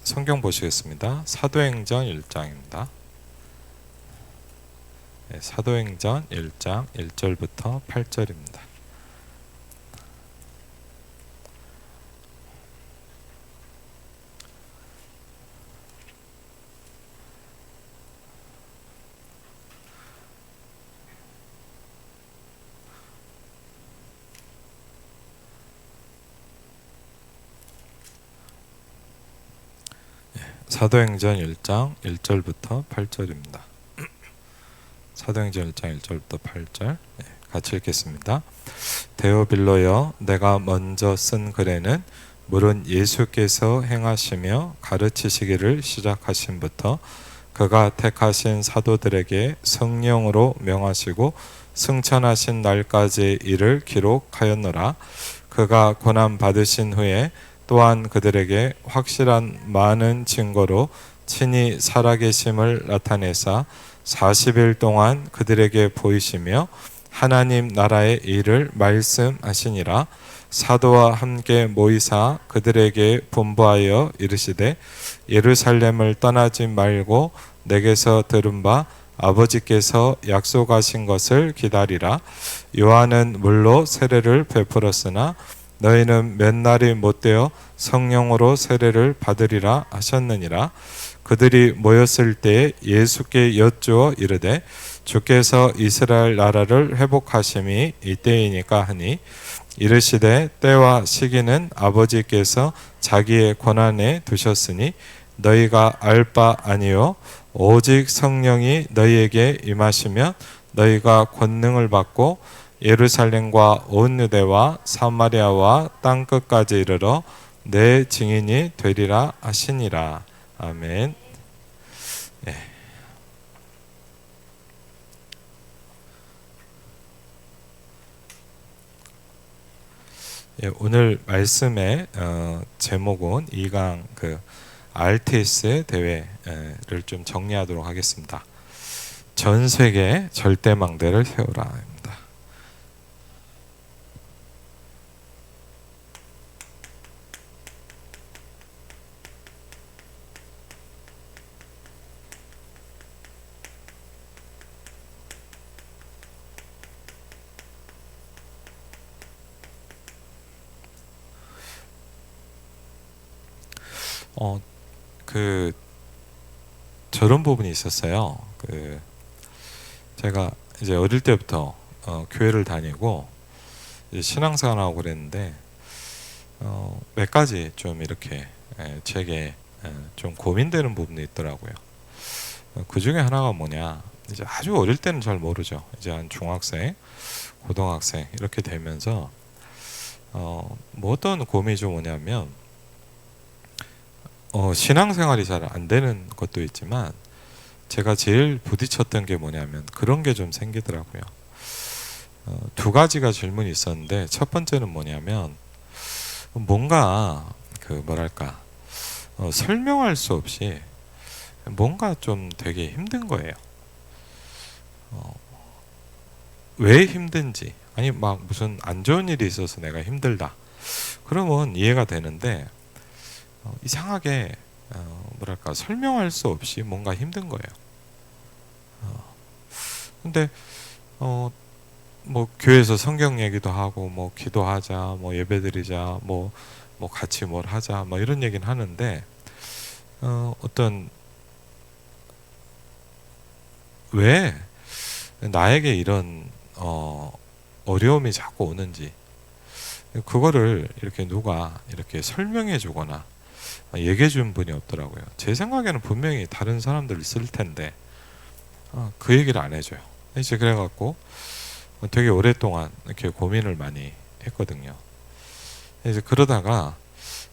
성경 보시겠습니다. 사도행전 1장입니다. 사도행전 1장 1절부터 8절입니다. 사도행전 1장 1절부터 8절입니다. 사도행전 1장 1절부터 8절 같이 읽겠습니다. 데오빌로여, 내가 먼저 쓴 글에는 물은 예수께서 행하시며 가르치시기를 시작하신부터 그가 택하신 사도들에게 성령으로 명하시고 승천하신 날까지의 일을 기록하였노라. 그가 고난 받으신 후에 또한 그들에게 확실한 많은 증거로 친히 살아계심을 나타내사 40일 동안 그들에게 보이시며 하나님 나라의 일을 말씀하시니라. 사도와 함께 모이사 그들에게 분부하여 이르시되 예루살렘을 떠나지 말고 내게서 들은 바 아버지께서 약속하신 것을 기다리라. 요한은 물로 세례를 베풀었으나 너희는 몇 날이 못되어 성령으로 세례를 받으리라 하셨느니라. 그들이 모였을 때에 예수께 여쭈어 이르되 주께서 이스라엘 나라를 회복하심이 이때이니까 하니 이르시되 때와 시기는 아버지께서 자기의 권한에 두셨으니 너희가 알 바 아니요 오직 성령이 너희에게 임하시면 너희가 권능을 받고 예루살렘과 온 유대와 사마리아와 땅 끝까지 이르러 내 증인이 되리라 하시니라. 아멘. 오늘 말씀의 제목은 2강 RTS 대회를 좀 정리하도록 하겠습니다. 전 세계 절대망대를 세우라. 저런 부분이 있었어요. 제가 이제 어릴 때부터 교회를 다니고 이제 신앙생활하고 그랬는데 몇 가지 좀 이렇게 제게 좀 고민되는 부분이 있더라고요. 그 중에 하나가 뭐냐, 이제 아주 어릴 때는 잘 모르죠. 이제 한 중학생, 고등학생 이렇게 되면서 뭐 어떤 고민이 좀 뭐냐면 신앙생활이 잘 안 되는 것도 있지만 제가 제일 부딪혔던 게 뭐냐면 그런 게 좀 생기더라고요. 두 가지가 질문이 있었는데 첫 번째는 뭐냐면 뭔가 뭐랄까 설명할 수 없이 뭔가 좀 되게 힘든 거예요. 왜 힘든지, 아니 막 무슨 안 좋은 일이 있어서 내가 힘들다 그러면 이해가 되는데 이상하게 뭐랄까 설명할 수 없이 뭔가 힘든 거예요. 근데 뭐 교회에서 성경 얘기도 하고 뭐 기도하자, 뭐 예배드리자, 뭐 같이 뭘 하자, 뭐 이런 얘기는 하는데 어떤 왜 나에게 이런 어려움이 자꾸 오는지 그거를 이렇게 누가 이렇게 설명해 주거나 얘기해 준 분이 없더라고요. 제 생각에는 분명히 다른 사람들 있을 텐데 그 얘기를 안 해줘요. 이제 그래갖고 되게 오랫동안 이렇게 고민을 많이 했거든요. 이제 그러다가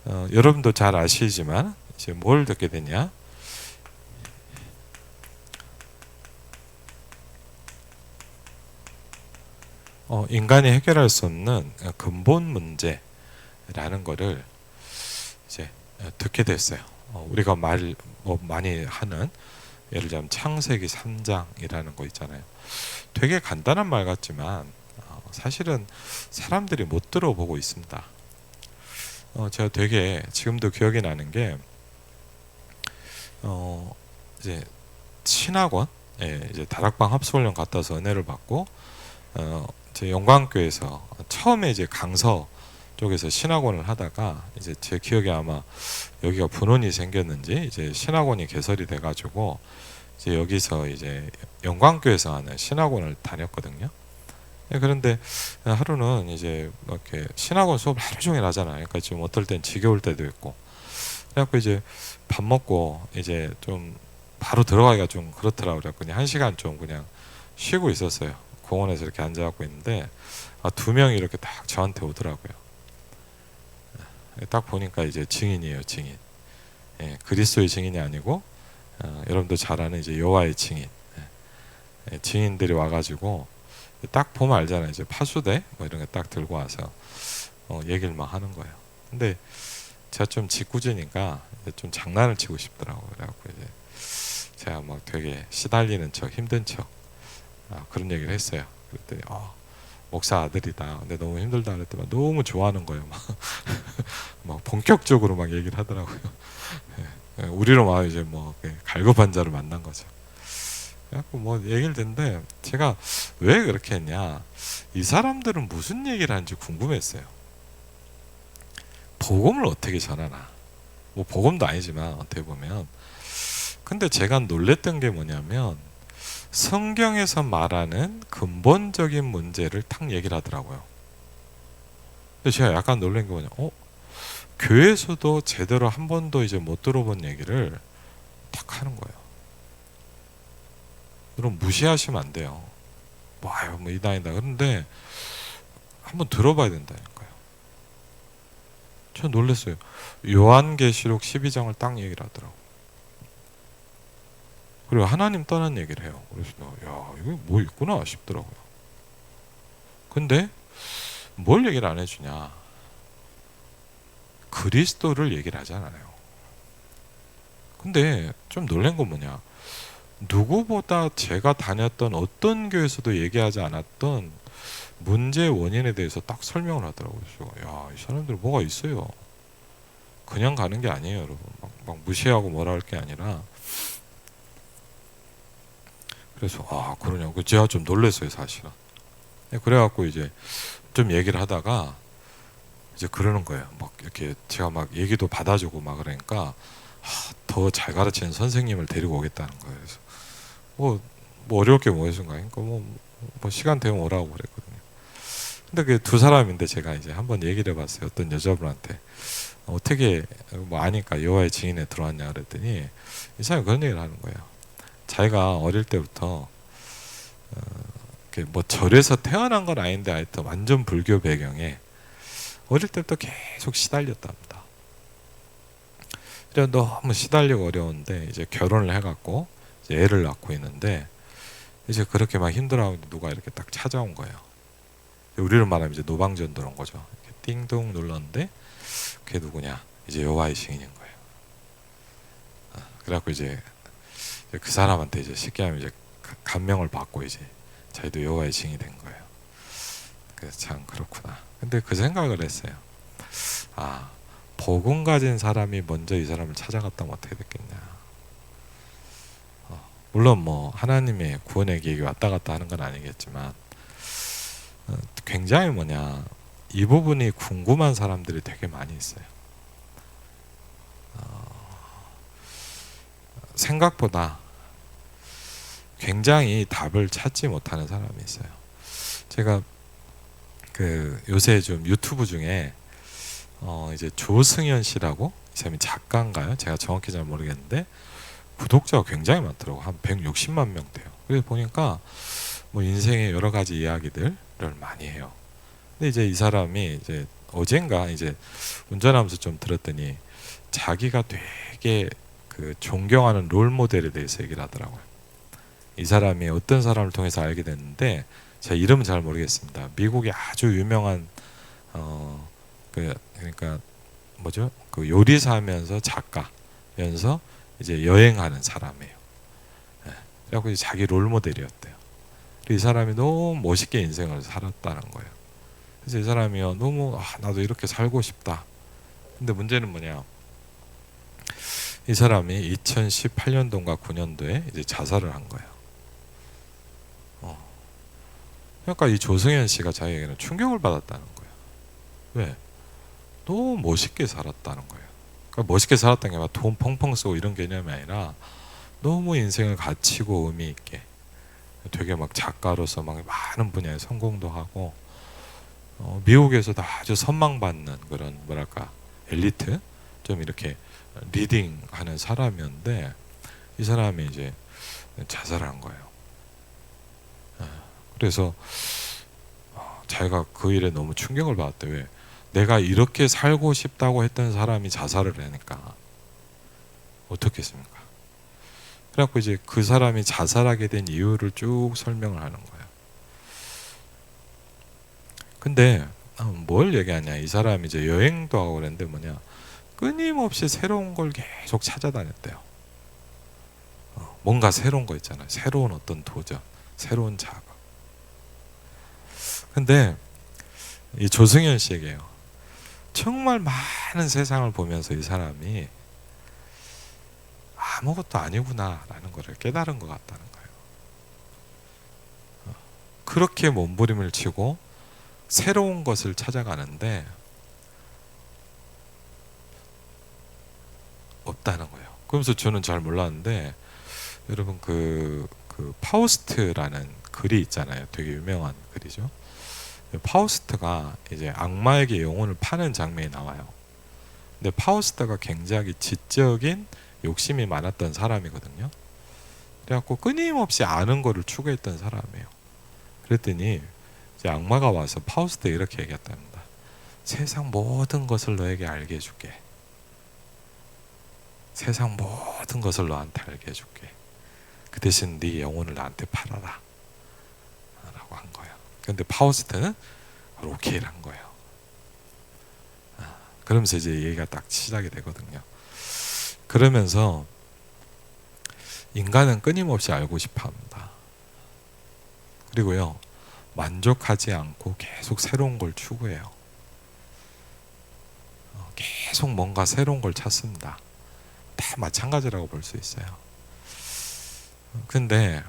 여러분도 잘 아시지만 이제 뭘 듣게 되냐? 인간이 해결할 수 없는 근본 문제라는 거를 이제 듣게 됐어요. 우리가 많이 하는 예를 들면 창세기 3장이라는 거 있잖아요. 되게 간단한 말 같지만 사실은 사람들이 못 들어보고 있습니다. 제가 되게 지금도 기억이 나는 게 이제 신학원, 이제 다락방 합수훈련 갔다 와서 은혜를 받고 제 영광교회에서 처음에 이제 강서 쪽에서 신학원을 하다가 이제 제 기억에 아마 여기가 분원이 생겼는지 이제 신학원이 개설이 돼가지고 이제 여기서 이제 영광교회에서 하는 신학원을 다녔거든요. 그런데 하루는 이제 뭐 이렇게 신학원 수업 하루 종일 하잖아요. 그러니까 좀 어떨 땐 지겨울 때도 있고. 그래갖고 이제 밥 먹고 이제 좀 바로 들어가기가 좀 그렇더라고요. 그래서 그냥 1시간 좀 그냥 쉬고 있었어요. 공원에서 이렇게 앉아갖고 있는데 두 명이 이렇게 딱 저한테 오더라고요. 딱 보니까 이제 증인이에요, 증인. 그리스도의 증인이 아니고 여러분도 잘 아는 이제 여호와의 증인. 증인들이 와가지고 딱 보면 알잖아요. 이제 파수대 뭐 이런 게 딱 들고 와서 얘기를 막 하는 거예요. 근데 제가 좀 짓궂으니까 좀 장난을 치고 싶더라고요. 그래갖고 이제 제가 막 되게 시달리는 척, 힘든 척 그런 얘기를 했어요. 그랬더니 목사 아들이다. 근데 너무 힘들다 그랬더니 너무 좋아하는 거예요. 막 본격적으로 막 얘기를 하더라고요. 우리로 막 이제 뭐 갈급한 자를 만난 거죠. 그래갖고 뭐 얘기를 듣는데 제가 왜 그렇게 했냐, 이 사람들은 무슨 얘기를 하는지 궁금했어요. 복음을 어떻게 전하나, 뭐 복음도 아니지만 어떻게 보면. 근데 제가 놀랬던 게 뭐냐면 성경에서 말하는 근본적인 문제를 탁 얘기를 하더라고요. 근데 제가 약간 놀란 게 뭐냐, 교회에서도 제대로 한 번도 이제 못 들어본 얘기를 탁 하는 거예요. 여러분 무시하시면 안 돼요. 뭐 이다이다. 그런데 한번 들어봐야 된다니까요. 저 놀랐어요. 요한계시록 12장을 딱 얘기를 하더라고. 그리고 하나님 떠난 얘기를 해요. 그래서 야, 이거 뭐 있구나 싶더라고요. 근데 뭘 얘기를 안 해주냐, 그리스도를 얘기를 하잖아요. 근데 좀 놀란 건 뭐냐, 누구보다 제가 다녔던 어떤 교회에서도 얘기하지 않았던 문제의 원인에 대해서 딱 설명을 하더라고요. 그래서 야, 이 사람들 뭐가 있어요. 그냥 가는 게 아니에요, 여러분. 막 무시하고 뭐라 할 게 아니라. 그래서 그러냐고 제가 좀 놀랐어요, 사실은. 그래갖고 이제 좀 얘기를 하다가 이제 그러는 거예요. 막 이렇게 제가 막 얘기도 받아주고 막 그러니까 더 잘 가르치는 선생님을 데리고 오겠다는 거예요. 그래서 뭐 어려울 게 뭐였는가. 그러니까 뭐 시간 되면 오라고 그랬거든요. 근데 그 두 사람인데 제가 이제 한번 얘기를 해봤어요. 어떤 여자분한테 어떻게 뭐 아니까 여호와의 증인에 들어왔냐 그랬더니 이 사람이 그런 얘기를 하는 거예요. 자기가 어릴 때부터 뭐 절에서 태어난 건 아닌데 하여튼 완전 불교 배경에 어릴 때부터 계속 시달렸답니다. 그래 너무 시달리고 어려운데 이제 결혼을 해갖고 이제 애를 낳고 있는데 이제 그렇게 막 힘들어하는데 누가 이렇게 딱 찾아온 거예요. 우리를 말하면 이제 노방전 들어온 거죠. 이렇게 띵동 눌렀는데 그게 누구냐? 이제 여호와의 증인인 거예요. 그래갖고 이제 그 사람한테 이제 쉽게 하면 이제 감명을 받고 이제 자기도 여호와의 증인이 된 거예요. 그래서 참 그렇구나. 근데 그 생각을 했어요. 복음 가진 사람이 먼저 이 사람을 찾아갔다면 어떻게 됐겠냐. 물론 뭐 하나님의 구원의 계획이 왔다 갔다 하는 건 아니겠지만 굉장히 이 부분이 궁금한 사람들이 되게 많이 있어요. 생각보다 굉장히 답을 찾지 못하는 사람이 있어요. 제가 요새 좀 유튜브 중에 이제 조승현 씨라고, 이 사람이 작가인가요? 제가 정확히 잘 모르겠는데 구독자가 굉장히 많더라고. 한 160만 명 돼요. 그래서 보니까 뭐 인생의 여러 가지 이야기들을 많이 해요. 근데 이제 이 사람이 이제 어젠가 이제 운전하면서 좀 들었더니 자기가 되게 존경하는 롤 모델에 대해서 얘기를 하더라고요. 이 사람이 어떤 사람을 통해서 알게 됐는데 제가 이름은 잘 모르겠습니다. 미국의 아주 유명한 그러니까 뭐죠? 요리사면서 작가면서 이제 여행하는 사람이에요. 그래서 자기 롤 모델이었대요. 이 사람이 너무 멋있게 인생을 살았다는 거예요. 그래서 이 사람이요 너무 나도 이렇게 살고 싶다. 근데 문제는 뭐냐? 이 사람이 2018년도인가 9년도에 이제 자살을 한 거예요. 그러니까 이 조승현 씨가 자기에게는 충격을 받았다는 거예요. 왜? 너무 멋있게 살았다는 거예요. 그러니까 멋있게 살았다는 게 막 돈 펑펑 쓰고 이런 개념이 아니라 너무 인생을 가치고 의미 있게 되게 막 작가로서 막 많은 분야에 성공도 하고 미국에서도 아주 선망받는 그런 뭐랄까 엘리트 좀 이렇게 리딩하는 사람이었는데 이 사람이 이제 자살을 한 거예요. 그래서 자기가 그 일에 너무 충격을 받았대. 왜? 내가 이렇게 살고 싶다고 했던 사람이 자살을 하니까 어떻겠습니까? 그래갖고 이제 그 사람이 자살하게 된 이유를 쭉 설명을 하는 거예요. 근데 뭘 얘기하냐? 이 사람이 이제 여행도 하고 그랬는데 뭐냐? 끊임없이 새로운 걸 계속 찾아다녔대요. 뭔가 새로운 거 있잖아요. 새로운 어떤 도전, 새로운 작업. 근데 이 조승현 씨에게요. 정말 많은 세상을 보면서 이 사람이 아무것도 아니구나라는 것을 깨달은 것 같다는 거예요. 그렇게 몸부림을 치고 새로운 것을 찾아가는데 없다는 거예요. 그러면서 저는 잘 몰랐는데 여러분 그 파우스트라는 글이 있잖아요. 되게 유명한 글이죠. 파우스트가 이제 악마에게 영혼을 파는 장면이 나와요. 근데 파우스트가 굉장히 지적인 욕심이 많았던 사람이거든요. 그래갖고 끊임없이 아는 거를 추구했던 사람이에요. 그랬더니 이제 악마가 와서 파우스트에 이렇게 얘기했답니다. 세상 모든 것을 너에게 알게 해줄게. 세상 모든 것을 너한테 알게 해줄게. 그 대신 네 영혼을 나한테 팔아라 라고 한 거예요. 근데 파우스트는 오케이를 한 거예요. 그러면서 이제 얘기가 딱 시작이 되거든요. 그러면서 인간은 끊임없이 알고 싶어 합니다. 그리고요, 만족하지 않고 계속 새로운 걸 추구해요. 계속 뭔가 새로운 걸 찾습니다. 다 마찬가지라고 볼 수 있어요. 근데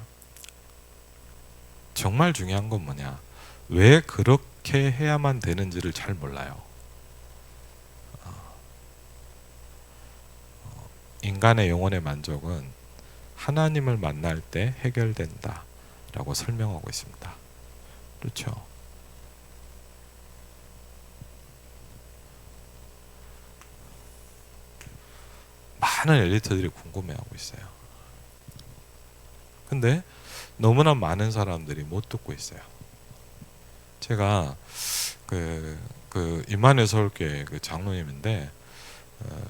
정말 중요한 건 뭐냐? 왜 그렇게 해야만 되는지를 잘 몰라요. 인간의 영혼의 만족은 하나님을 만날 때 해결된다 라고 설명하고 있습니다. 그렇죠? 많은 엘리트들이 궁금해하고 있어요. 근데 너무나 많은 사람들이 못 듣고 있어요. 제가 임마누엘 서울교회 그 장로님인데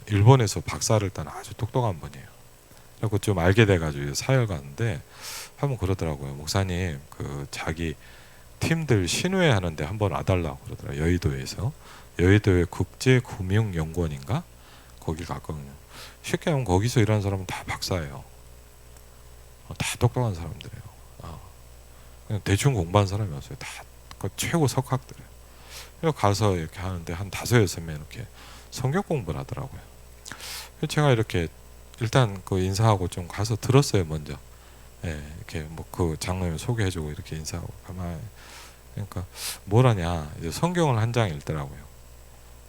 일본에서 박사를 딴 아주 똑똑한 분이에요. 그래서 좀 알게 돼가지고 사열 가는데 한번 그러더라고요. 목사님 그 자기 팀들 신우회 하는데 한번 와달라고 그러더라고요. 여의도에서 여의도의 국제금융연구원인가 거기 갔거든요. 쉽게 하면 거기서 일하는 사람은 다 박사예요. 다 똑똑한 사람들이에요. 그냥 대충 공부한 사람이었어요. 다 최고 석학들이에요. 그래서 가서 이렇게 하는데 한 5-6명 이렇게 성경 공부를 하더라고요. 제가 이렇게 일단 그 인사하고 좀 가서 들었어요. 먼저 이렇게 뭐 그 장로님 소개해주고 이렇게 인사하고 가만히. 그러니까 뭘 하냐, 이제 성경을 한 장 읽더라고요.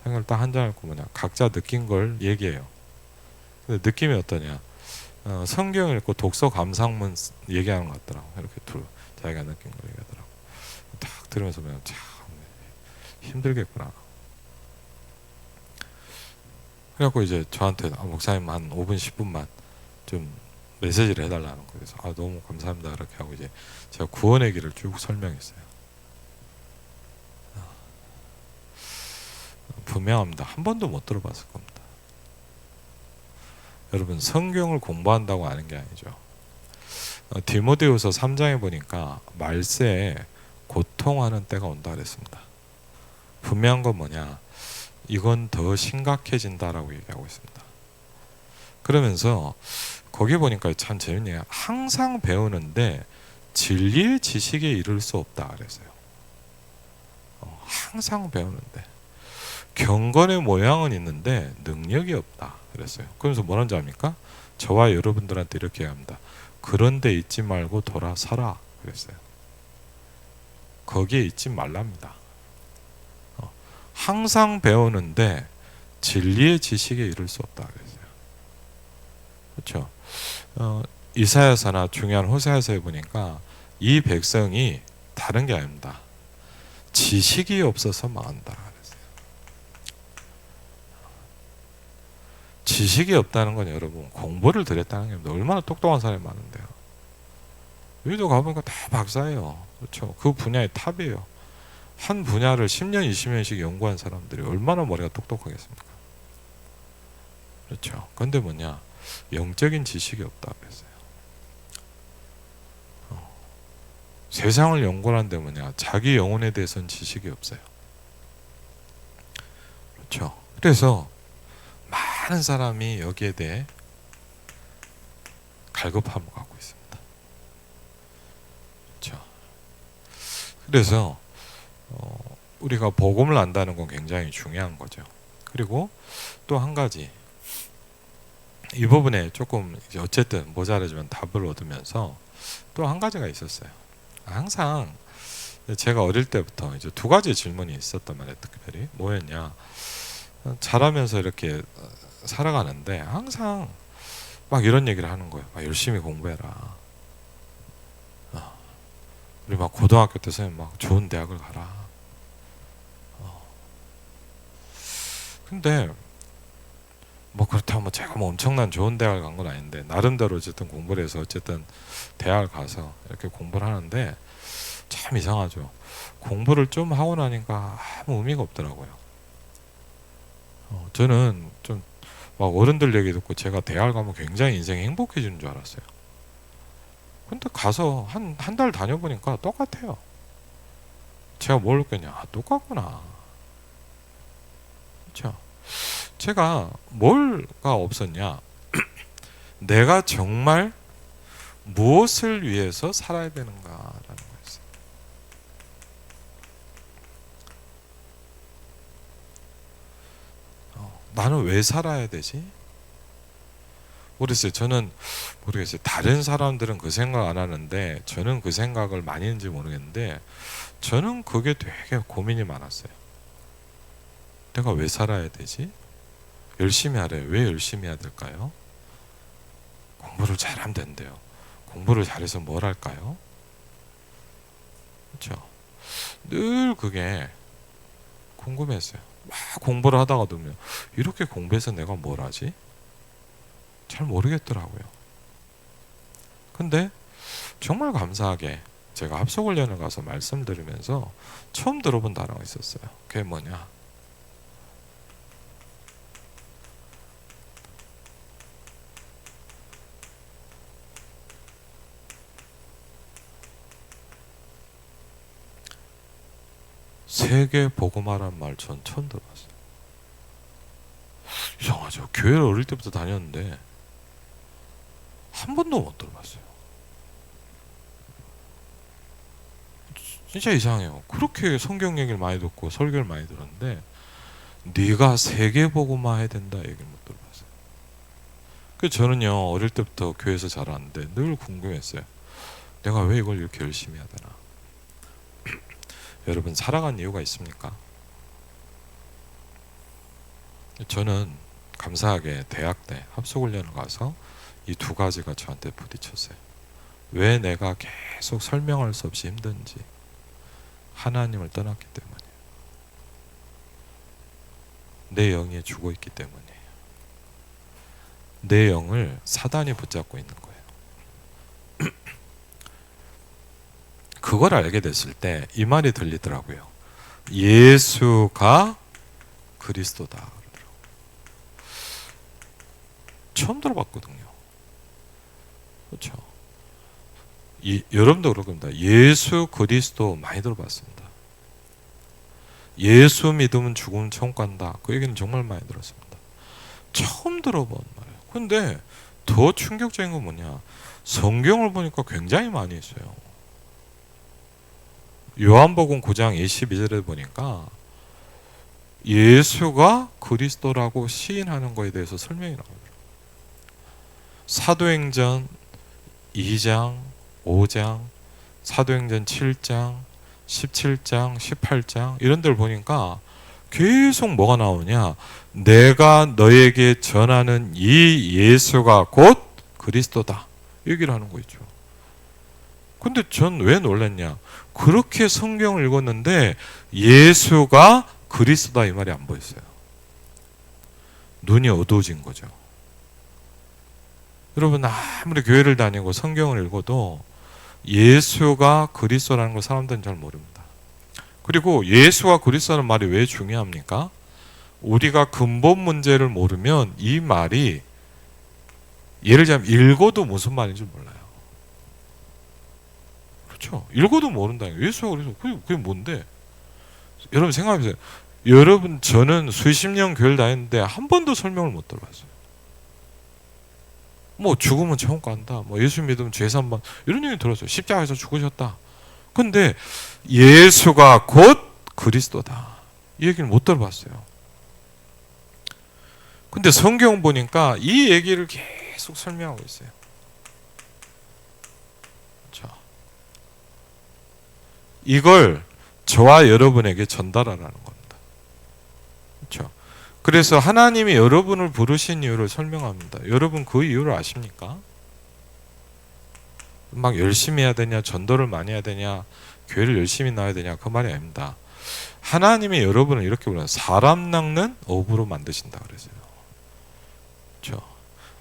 성경을 딱 한 장 읽고 뭐냐, 각자 느낀 걸 얘기해요. 근데 느낌이 어떠냐, 성경을 읽고 독서 감상문 얘기하는 것 같더라고. 이렇게 자기가 느낀 걸 얘기하더라고. 딱 들으면서 그냥 참 힘들겠구나. 그래갖고 이제 저한테 목사님 한 5분 10분만 좀 메시지를 해달라는 거예요. 그래서 너무 감사합니다 이렇게 하고 이제 제가 구원의 길을 쭉 설명했어요. 분명합니다. 한 번도 못 들어봤을 겁니다. 여러분 성경을 공부한다고 아는 게 아니죠. 디모데후서 3장에 보니까 말세에 고통하는 때가 온다 그랬습니다. 분명한 건 뭐냐, 이건 더 심각해진다라고 얘기하고 있습니다. 그러면서 거기 보니까 참 재밌네요. 항상 배우는데 진리의 지식에 이를 수 없다 그랬어요. 항상 배우는데. 경건의 모양은 있는데 능력이 없다 그랬어요. 그러면서 뭐라는지 압니까? 저와 여러분들한테 이렇게 합니다. 그런데 있지 말고 돌아서라 그랬어요. 거기에 있지 말랍니다. 항상 배우는데 진리의 지식에 이를 수 없다 그랬어요. 그렇죠? 이사야서나 중요한 호세아서에 보니까 이 백성이 다른 게 아닙니다. 지식이 없어서 망한다 그랬어요. 지식이 없다는 건 여러분 공부를 들였다는 게 아닙니다. 얼마나 똑똑한 사람이 많은데요. 여기도 가보니까 다 박사예요. 그렇죠? 그 분야의 탑이에요. 한 분야를 10년, 20년씩 연구한 사람들이 얼마나 머리가 똑똑하겠습니까? 그렇죠. 근데 뭐냐? 영적인 지식이 없다 그랬어요. 세상을 연구하는데 뭐냐? 자기 영혼에 대해서는 지식이 없어요. 그렇죠. 그래서 많은 사람이 여기에 대해 갈급함을 갖고 있습니다. 그렇죠. 그래서 우리가 복음을 안다는 건 굉장히 중요한 거죠. 그리고 또 한 가지 이 부분에 조금 이제 어쨌든 모자라지만 답을 얻으면서 또 한 가지가 있었어요. 항상 제가 어릴 때부터 이제 두 가지 질문이 있었단 말이에요. 특별히 뭐였냐? 자라면서 이렇게 살아가는데 항상 막 이런 얘기를 하는 거예요. 열심히 공부해라. 우리 막 고등학교 때 선생님 막 좋은 대학을 가라. 근데 뭐 그렇다고 뭐 제가 뭐 엄청난 좋은 대학을 간 건 아닌데 나름대로 어쨌든 공부를 해서 어쨌든 대학을 가서 이렇게 공부를 하는데 참 이상하죠. 공부를 좀 하고 나니까 아무 의미가 없더라고요. 저는 좀 막 어른들 얘기 듣고 제가 대학을 가면 굉장히 인생이 행복해지는 줄 알았어요. 근데 가서 한 달 다녀보니까 똑같아요. 제가 뭘 느꼈냐? 똑같구나. 그렇죠? 제가 뭘가 없었냐? 내가 정말 무엇을 위해서 살아야 되는가라는 거였어요. 나는 왜 살아야 되지? 모르겠어요. 저는 모르겠어요. 다른 사람들은 그 생각 안 하는데 저는 그 생각을 많이 했는지 모르겠는데 저는 그게 되게 고민이 많았어요. 내가 왜 살아야 되지? 열심히 하래. 왜 열심히 해야 될까요? 공부를 잘하면 된대요. 공부를 잘해서 뭘 할까요? 그렇죠? 늘 그게 궁금했어요. 막 공부를 하다가 보면 이렇게 공부해서 내가 뭘 하지? 잘 모르겠더라고요. 근데 정말 감사하게 제가 합숙훈련을 가서 말씀드리면서 처음 들어본 단어가 있었어요. 그게 뭐냐? 세계 복음화란 말 전 처음 들어봤어요. 이상하죠. 교회를 어릴 때부터 다녔는데 한 번도 못 들어봤어요. 진짜 이상해요. 그렇게 성경 얘기를 많이 듣고 설교를 많이 들었는데 네가 세계 복음화 해야 된다 얘기를 못 들어봤어요. 그래서 저는요 어릴 때부터 교회에서 자랐는데 늘 궁금했어요. 내가 왜 이걸 이렇게 열심히 해야 되나? 여러분 살아간 이유가 있습니까? 저는 감사하게 대학 때 합숙훈련을 가서 이 두 가지가 저한테 부딪혔어요. 왜 내가 계속 설명할 수 없이 힘든지. 하나님을 떠났기 때문이에요. 내 영이 죽어 있기 때문이에요. 내 영을 사단이 붙잡고 있는 거예요. 그걸 알게 됐을 때 이 말이 들리더라고요. 예수가 그리스도다 그러더라고요. 처음 들어봤거든요. 그렇죠? 여러분도 그럴 겁니다. 예수 그리스도 많이 들어봤습니다. 예수 믿으면 죽으면 천국 간다. 그 얘기는 정말 많이 들었습니다. 처음 들어본 말이에요. 근데 더 충격적인 건 뭐냐? 성경을 보니까 굉장히 많이 있어요. 요한복음 9장 22절에 보니까 예수가 그리스도라고 시인하는 것에 대해서 설명이 나옵니다. 사도행전 2장, 5장, 사도행전 7장, 17장, 18장 이런 데를 보니까 계속 뭐가 나오냐? 내가 너에게 전하는 이 예수가 곧 그리스도다. 얘기를 하는 거 있죠. 근데 전 왜 놀랐냐? 그렇게 성경을 읽었는데 예수가 그리스도다 이 말이 안 보였어요. 눈이 어두워진 거죠. 여러분 아무리 교회를 다니고 성경을 읽어도 예수가 그리스도라는 걸 사람들은 잘 모릅니다. 그리고 예수가 그리스도라는 말이 왜 중요합니까? 우리가 근본 문제를 모르면 이 말이 예를 들자면 읽어도 무슨 말인지 몰라요. 그렇죠? 읽어도 모른다니까. 예수가 그게 뭔데? 여러분 생각해보세요. 여러분 저는 수십 년 교회를 다녔는데 한 번도 설명을 못 들어봤어요. 뭐 죽으면 천국 간다. 뭐 예수 믿으면 죄 산다. 이런 얘기 들었어요. 십자가에서 죽으셨다. 근데 예수가 곧 그리스도다. 이 얘기를 못 들어봤어요. 근데 성경 보니까 이 얘기를 계속 설명하고 있어요. 자, 이걸 저와 여러분에게 전달하라는 겁니다. 그렇죠? 그래서 하나님이 여러분을 부르신 이유를 설명합니다. 여러분 그 이유를 아십니까? 막 열심히 해야 되냐, 전도를 많이 해야 되냐, 교회를 열심히 나와야 되냐, 그 말이 아닙니다. 하나님이 여러분을 이렇게 불러요. 사람 낚는 어부로 만드신다 그랬어요. 그렇죠?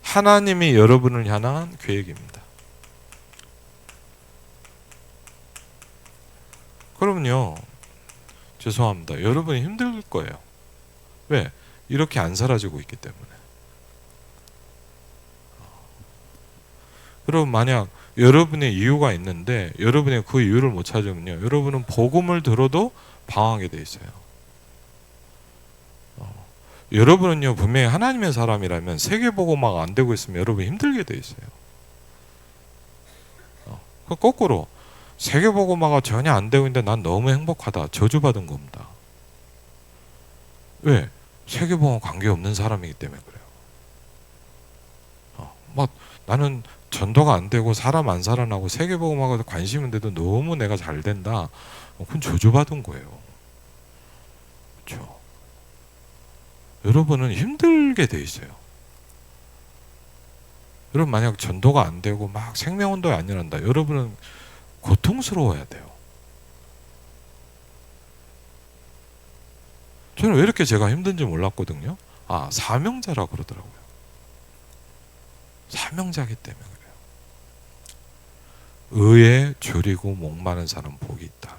하나님이 여러분을 향한 계획입니다. 그러면요, 죄송합니다. 여러분이 힘들 거예요. 왜? 이렇게 안 사라지고 있기 때문에. 여러분 만약 여러분의 이유가 있는데 여러분의 그 이유를 못 찾으면요, 여러분은 복음을 들어도 방황하게 돼 있어요. 여러분은요 분명히 하나님의 사람이라면 세계복음화가 안 되고 있으면 여러분이 힘들게 돼 있어요. 거꾸로 세계복음화가 전혀 안 되고 있는데 난 너무 행복하다, 저주받은 겁니다. 왜? 세계복음 관계없는 사람이기 때문에 그래요. 막 나는 전도가 안 되고 사람 안 살아나고 세계복음화가 관심 있는데도 너무 내가 잘 된다. 그건 저주받은 거예요. 그렇죠? 여러분은 힘들게 돼 있어요. 여러분 만약 전도가 안 되고 막 생명운동이 안 일어난다. 여러분은 고통스러워야 돼요. 저는 왜 이렇게 제가 힘든지 몰랐거든요. 아, 사명자라 그러더라고요. 사명자기 때문에 그래요. 의에 줄이고 목마른 사람 복이 있다.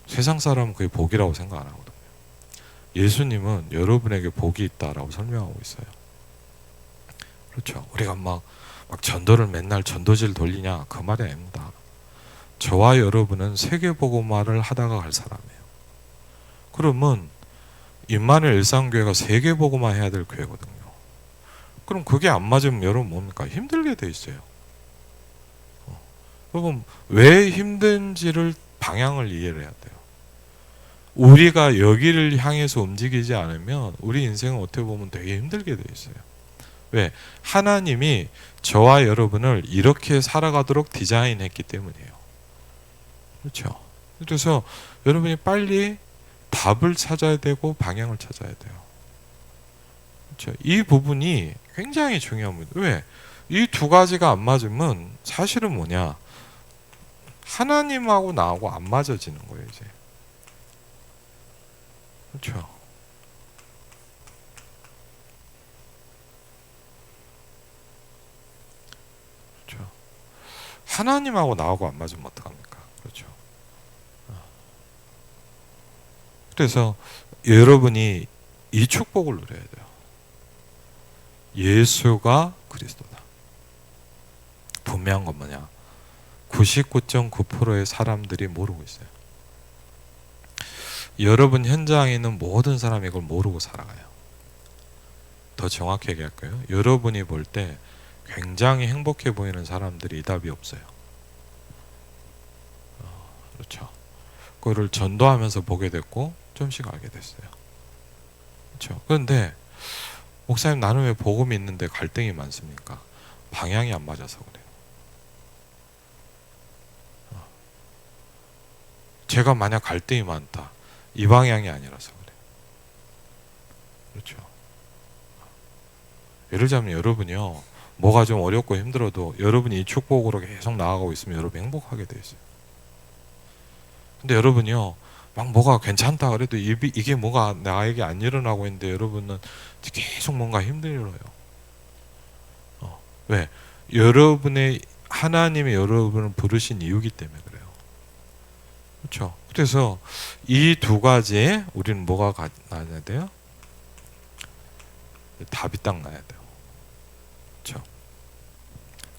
세상 사람은 그게 복이라고 생각 안 하거든요. 예수님은 여러분에게 복이 있다라고 설명하고 있어요. 그렇죠. 우리가 막 전도를 맨날 전도지를 돌리냐, 그 말이 아닙니다. 저와 여러분은 세계복음화를 하다가 갈 사람이에요. 그러면 임마누엘 일상교회가 세계복음화 해야 될 교회거든요. 그럼 그게 안 맞으면 여러분 뭡니까? 힘들게 돼 있어요. 여러분 왜 힘든지를 방향을 이해를 해야 돼요. 우리가 여기를 향해서 움직이지 않으면 우리 인생은 어떻게 보면 되게 힘들게 돼 있어요. 왜? 하나님이 저와 여러분을 이렇게 살아가도록 디자인했기 때문이에요. 그렇죠? 그래서 여러분이 빨리 답을 찾아야 되고 방향을 찾아야 돼요. 그렇죠? 이 부분이 굉장히 중요합니다. 왜? 이 두 가지가 안 맞으면 사실은 뭐냐? 하나님하고 나하고 안 맞아지는 거예요, 이제. 그렇죠? 그렇죠? 하나님하고 나하고 안 맞으면 어떡합니까? 그렇죠? 그래서 여러분이 이 축복을 누려야 돼요. 예수가 그리스도다. 분명한 건 뭐냐? 99.9%의 사람들이 모르고 있어요. 여러분 현장에 있는 모든 사람이 이걸 모르고 살아가요. 더 정확히 얘기할까요? 여러분이 볼 때 굉장히 행복해 보이는 사람들이 이 답이 없어요. 그렇죠. 그거를 전도하면서 보게 됐고 좀씩 알게 됐어요. 그렇죠. 그런데 목사님, 나는 왜 복음이 있는데 갈등이 많습니까? 방향이 안 맞아서 그래요. 제가 만약 갈등이 많다, 이 방향이 아니라서 그래요. 그렇죠. 예를 들자면 여러분이요, 뭐가 좀 어렵고 힘들어도 여러분이 이 축복으로 계속 나아가고 있으면 여러분 행복하게 돼 있어요. 근데 여러분이요, 막 뭐가 괜찮다 그래도 이게 뭐가 나에게 안 일어나고 있는데 여러분은 계속 뭔가 힘들어요. 왜? 여러분의 하나님이 여러분을 부르신 이유기 때문에 그래요. 그렇죠. 그래서 이 두 가지에 우리는 뭐가 나야 돼요? 답이 딱 나야 돼요. 그렇죠.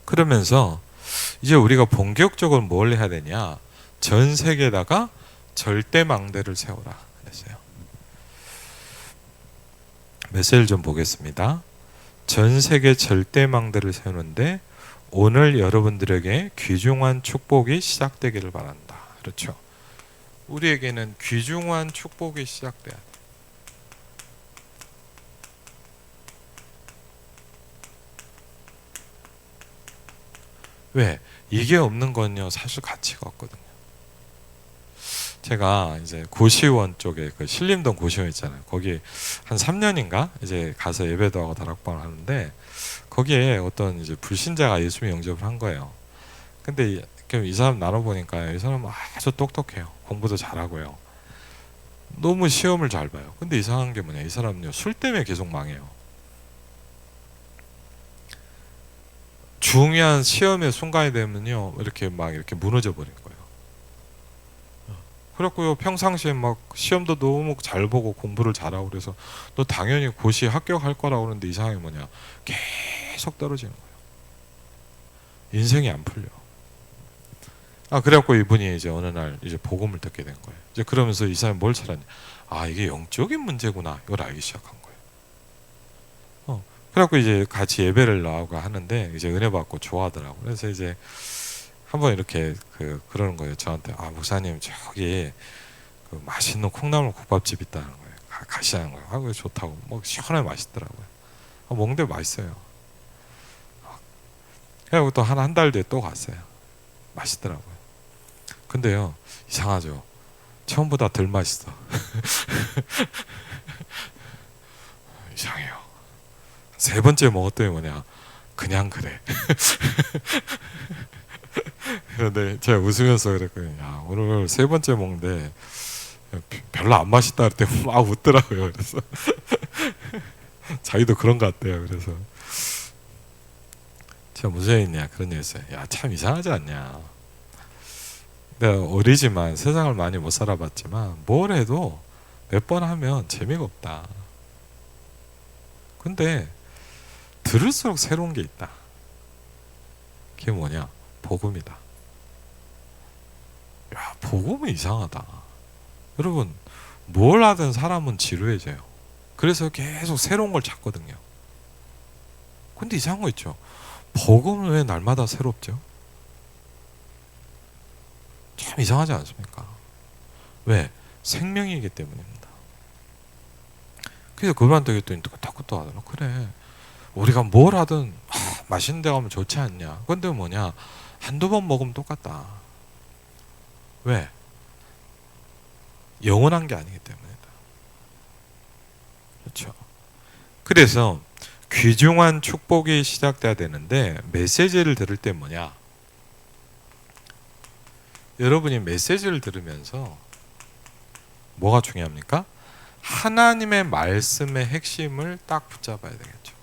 그러면서 이제 우리가 본격적으로 뭘 해야 되냐? 전 세계에다가 절대 망대를 세우라 그랬어요. 메시지를 좀 보겠습니다. 전 세계 절대 망대를 세우는데 오늘 여러분들에게 귀중한 축복이 시작되기를 바란다. 그렇죠. 우리에게는 귀중한 축복이 시작돼야 돼. 왜? 이게 없는 건요, 사실 가치가 없거든요. 제가 이제 고시원 쪽에 그 신림동 고시원 있잖아요. 거기 한 3년인가 이제 가서 예배도 하고 다락방을 하는데 거기에 어떤 이제 불신자가 예수 영접을 한 거예요. 근데 이 사람 나눠보니까 이 사람 아주 똑똑해요. 공부도 잘하고요. 너무 시험을 잘 봐요. 근데 이상한 게 뭐냐, 이 사람은요, 술 때문에 계속 망해요. 중요한 시험의 순간이 되면요, 이렇게 무너져 버린 거예요. 그렇고요, 평상시에 막 시험도 너무 잘 보고 공부를 잘하고 그래서 너 당연히 고시 합격할 거라고 그러는데 이상하게 뭐냐, 계속 떨어지는 거예요. 인생이 안 풀려. 그래갖고 이분이 이제 어느 날 이제 복음을 듣게 된 거예요. 이제 그러면서 이 사람이 뭘 찾았냐, 이게 영적인 문제구나, 이걸 알기 시작한 거예요. 그래갖고 이제 같이 예배를 나오고 하는데 이제 은혜 받고 좋아하더라고. 그래서 이제 한번 이렇게 그러는 거예요. 저한테, 목사님, 저기 그 맛있는 콩나물 국밥집 있다는 거예요. 가시라는 거예요. 그게 좋다고. 뭐 시원하게 맛있더라고요. 먹는데 맛있어요. 그래갖고 또 한 달 뒤에 또 갔어요. 맛있더라고요. 근데요, 이상하죠. 처음보다 덜 맛있어. 이상해요. 세 번째 먹었더니 뭐냐, 그냥 그래. 그런데 제가 웃으면서 그랬거든요. 야, 오늘 세 번째 먹는데 별로 안 맛있다 할 때 막 웃더라고요. 그래서 자기도 그런 것 같대요. 그래서 제가 무슨 얘기냐, 그런 얘기 했어요. 야, 참 이상하지 않냐. 내가 어리지만 세상을 많이 못 살아봤지만 뭘 해도 몇 번 하면 재미가 없다. 근데 들을수록 새로운 게 있다. 그게 뭐냐? 복음이다. 야, 복음은 이상하다. 여러분, 뭘 하든 사람은 지루해져요. 그래서 계속 새로운 걸 찾거든요. 근데 이상한 거 있죠. 복음은 왜 날마다 새롭죠? 참 이상하지 않습니까? 왜? 생명이기 때문입니다. 그래서 그분한테 그랬더니 또 하더라. 그래, 우리가 뭘 하든 맛있는 데 가면 좋지 않냐. 근데 뭐냐, 한두 번 먹으면 똑같다. 왜? 영원한 게 아니기 때문이다. 그렇죠. 그래서 귀중한 축복이 시작돼야 되는데 메시지를 들을 때 뭐냐, 여러분이 메시지를 들으면서 뭐가 중요합니까? 하나님의 말씀의 핵심을 딱 붙잡아야 되겠죠.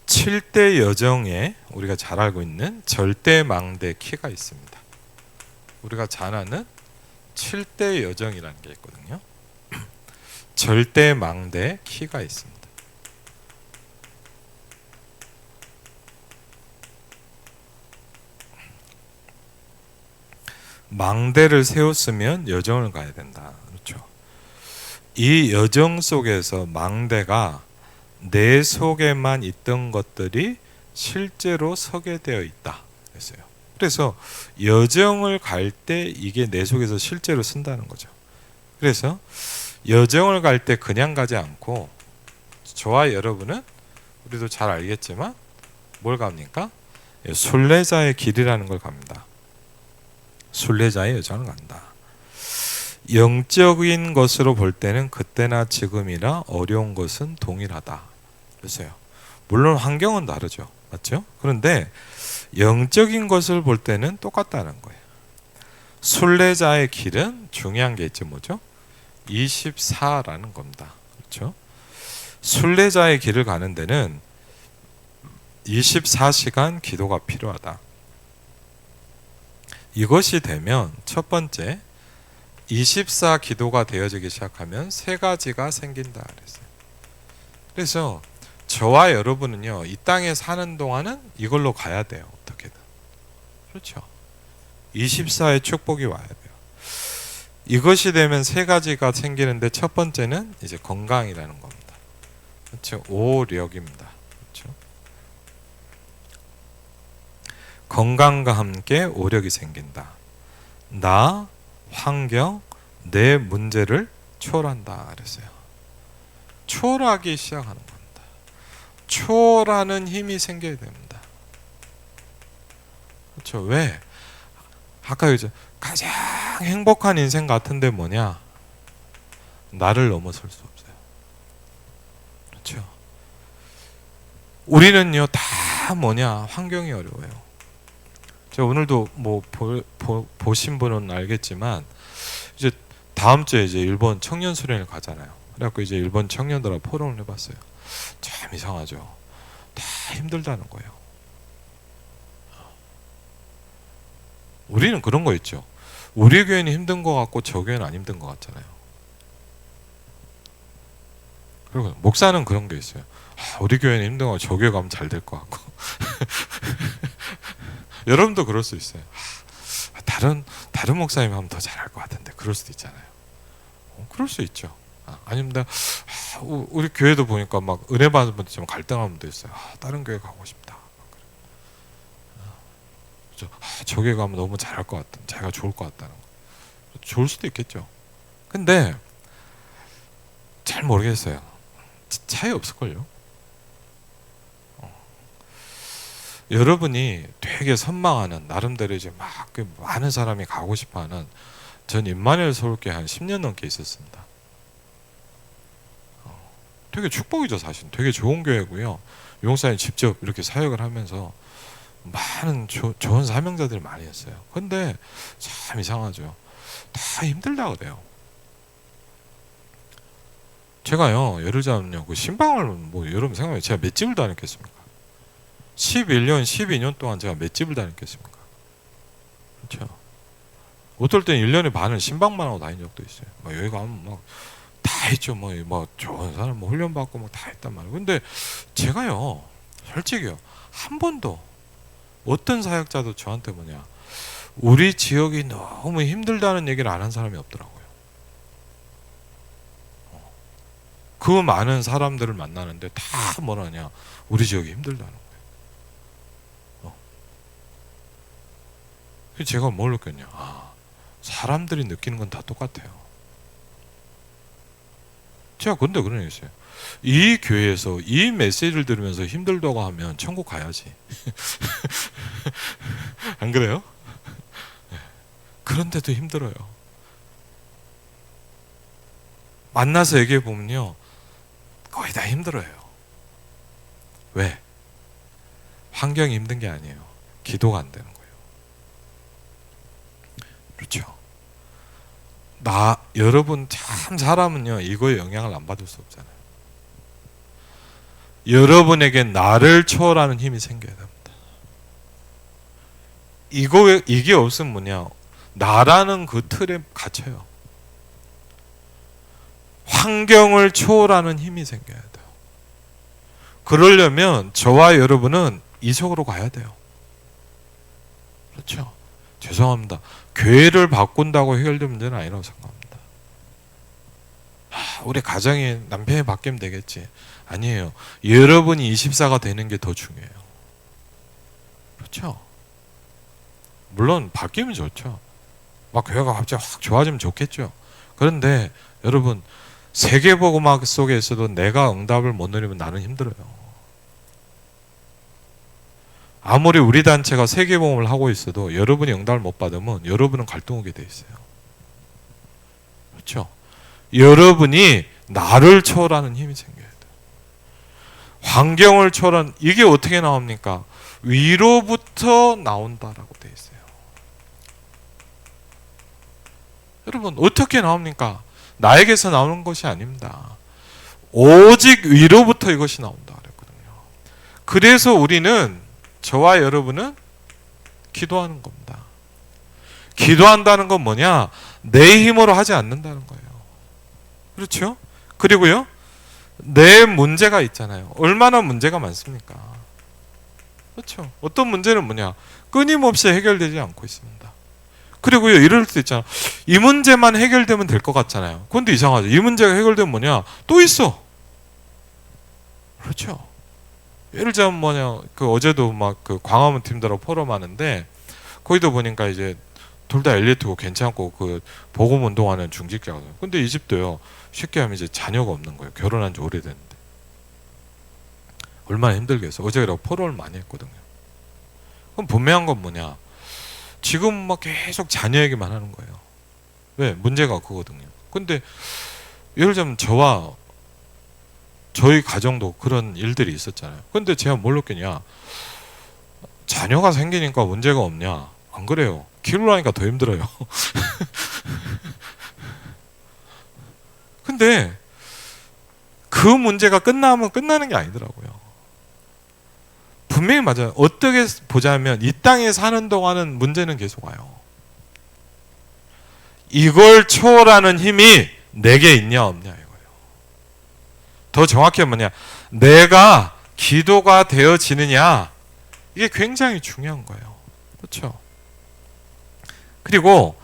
칠대 여정에 우리가 잘 알고 있는 절대망대 키가 있습니다. 우리가 잘 아는 7대 여정이라는 게 있거든요. 절대망대 키가 있습니다. 망대를 세웠으면 여정을 가야 된다. 그렇죠. 이 여정 속에서 망대가 내 속에만 있던 것들이 실제로 서게 되어 있다 했어요. 그래서 여정을 갈 때 이게 내 속에서 실제로 쓴다는 거죠. 그래서 여정을 갈 때 그냥 가지 않고, 저와 여러분은 우리도 잘 알겠지만 뭘 갑니까? 순례자의 길이라는 걸 갑니다. 순례자의 여정을 간다. 영적인 것으로 볼 때는 그때나 지금이나 어려운 것은 동일하다. 그래서요. 물론 환경은 다르죠. 맞죠? 그런데 영적인 것을 볼 때는 똑같다는 거예요. 순례자의 길은 중요한 게 있죠. 뭐죠? 24라는 겁니다. 그렇죠? 순례자의 길을 가는 데는 24시간 기도가 필요하다. 이것이 되면 첫 번째, 24 기도가 되어지기 시작하면 세 가지가 생긴다 그랬어요. 그래서 저와 여러분은요, 이 땅에 사는 동안은 이걸로 가야 돼요. 어떻게든. 그렇죠? 24의 축복이 와야 돼요. 이것이 되면 세 가지가 생기는데, 첫 번째는 이제 건강이라는 겁니다. 그렇죠? 오력입니다. 그렇죠? 건강과 함께 오력이 생긴다. 나, 환경, 내 문제를 초월한다 그랬어요. 초월하기 시작하는 겁니다. 초월하는 힘이 생겨야 됩니다. 그렇죠? 왜? 아까 이제 가장 행복한 인생 같은데 뭐냐? 나를 넘어설 수 없어요. 그렇죠? 우리는요, 다 뭐냐? 환경이 어려워요. 제가 오늘도 뭐 보신 분은 알겠지만, 이제 다음 주에 이제 일본 청년 수련을 가잖아요. 그래갖고 이제 일본 청년들하고 포럼을 해봤어요. 참 이상하죠. 다 힘들다는 거예요. 우리는 그런 거 있죠. 우리 교회는 힘든 거 같고 저 교회는 안 힘든 거 같잖아요. 그리고 목사는 그런 게 있어요. 우리 교회는 힘든 거, 저 교회 가면 잘 될 거 같고. 여러분도 그럴 수 있어요. 다른 목사님 하면 더 잘할 것 같은데, 그럴 수도 있잖아요. 그럴 수 있죠. 아닙니다. 우리 교회도 보니까 막 은혜 받는 분들 좀 갈등하는 분도 있어요. 다른 교회 가고 싶다. 저 교회 가면 너무 잘할 것 같다. 자기가 좋을 것 같다는 거. 좋을 수도 있겠죠. 근데 잘 모르겠어요. 차이 없을걸요. 여러분이 되게 선망하는, 나름대로 이제 막 많은 사람이 가고 싶어하는, 전 임마누엘 서울교회 한 10년 넘게 있었습니다. 되게 축복이죠. 사실 되게 좋은 교회고요. 용사님 직접 이렇게 사역을 하면서 많은 좋은 사명자들이 많이 했어요. 근데 참 이상하죠. 다 힘들다 그래요. 제가요, 예를 들자면요, 그 신방을 뭐 여러분 생각해, 제가 몇 집을 다녔겠습니까? 11년, 12년 동안 제가 몇 집을 다녔겠습니까? 그렇죠? 어떨 땐 1년에 반을 신방만 하고 다닌 적도 있어요. 여기 가면 막 다 했죠. 뭐 좋은 사람 뭐 훈련 받고 뭐 다 했단 말이에요. 근데 제가요, 솔직히요, 한 번도 어떤 사역자도 저한테 뭐냐, 우리 지역이 너무 힘들다는 얘기를 안 한 사람이 없더라고요. 그 많은 사람들을 만나는데 다 뭐라냐, 우리 지역이 힘들다는 거예요. 제가 뭘 느꼈냐, 사람들이 느끼는 건 다 똑같아요. 제가 근데 그런 얘기 있어요. 이 교회에서 이 메시지를 들으면서 힘들다고 하면 천국 가야지. 안 그래요? 그런데도 힘들어요. 만나서 얘기해 보면요, 거의 다 힘들어요. 왜? 환경이 힘든 게 아니에요. 기도가 안 되는 거예요. 그렇죠? 여러분 참 사람은요, 이거에 영향을 안 받을 수 없잖아요. 여러분에게 나를 초월하는 힘이 생겨야 됩니다. 이게 없으면 뭐냐, 나라는 그 틀에 갇혀요. 환경을 초월하는 힘이 생겨야 돼요. 그러려면 저와 여러분은 이쪽으로 가야 돼요. 그렇죠? 죄송합니다. 교회를 바꾼다고 해결된 문제는 아니라고 생각합니다. 우리 가정이 남편이 바뀌면 되겠지. 아니에요. 여러분이 24가 되는 게 더 중요해요. 그렇죠? 물론 바뀌면 좋죠. 막 교회가 갑자기 확 좋아지면 좋겠죠. 그런데 여러분, 세계복음학 속에서도 내가 응답을 못 누리면 나는 힘들어요. 아무리 우리 단체가 세계복음을 하고 있어도 여러분이 응답을 못 받으면 여러분은 갈등 오게 돼 있어요. 그렇죠? 여러분이 나를 초월하는 힘이 생겨야 돼요. 환경을 초월한, 이게 어떻게 나옵니까? 위로부터 나온다라고 돼 있어요. 여러분, 어떻게 나옵니까? 나에게서 나오는 것이 아닙니다. 오직 위로부터 이것이 나온다 그랬거든요. 그래서 우리는, 저와 여러분은 기도하는 겁니다. 기도한다는 건 뭐냐? 내 힘으로 하지 않는다는 거예요. 그렇죠? 그리고요, 내 문제가 있잖아요. 얼마나 문제가 많습니까? 그렇죠? 어떤 문제는 뭐냐? 끊임없이 해결되지 않고 있습니다. 그리고요, 이럴 수 있잖아. 이 문제만 해결되면 될 것 같잖아요. 그런데 이상하죠. 이 문제가 해결되면 뭐냐? 또 있어. 그렇죠? 예를 들면 뭐냐, 그 어제도 막 그 광화문 팀들하고 포럼하는데, 거기도 보니까 이제 둘 다 엘리트고 괜찮고 그 복음 운동하는 중직자거든요. 근데 이 집도요, 쉽게 하면 이제 자녀가 없는 거예요. 결혼한 지 오래됐는데. 얼마나 힘들겠어. 어제라고 포럼을 많이 했거든요. 그럼 분명한 건 뭐냐? 지금 막 계속 자녀 얘기만 하는 거예요. 왜? 문제가 그거거든요. 근데 예를 들면 저희 가정도 그런 일들이 있었잖아요. 근데 제가 뭘 느끼냐? 자녀가 생기니까 문제가 없냐? 안 그래요. 키우려니까 더 힘들어요. 근데 그 문제가 끝나면 끝나는 게 아니더라고요. 분명히 맞아요. 어떻게 보자면 이 땅에 사는 동안은 문제는 계속 와요. 이걸 초월하는 힘이 내게 있냐 없냐 이거예요. 더 정확히 뭐냐, 내가 기도가 되어지느냐, 이게 굉장히 중요한 거예요. 그렇죠? 그리고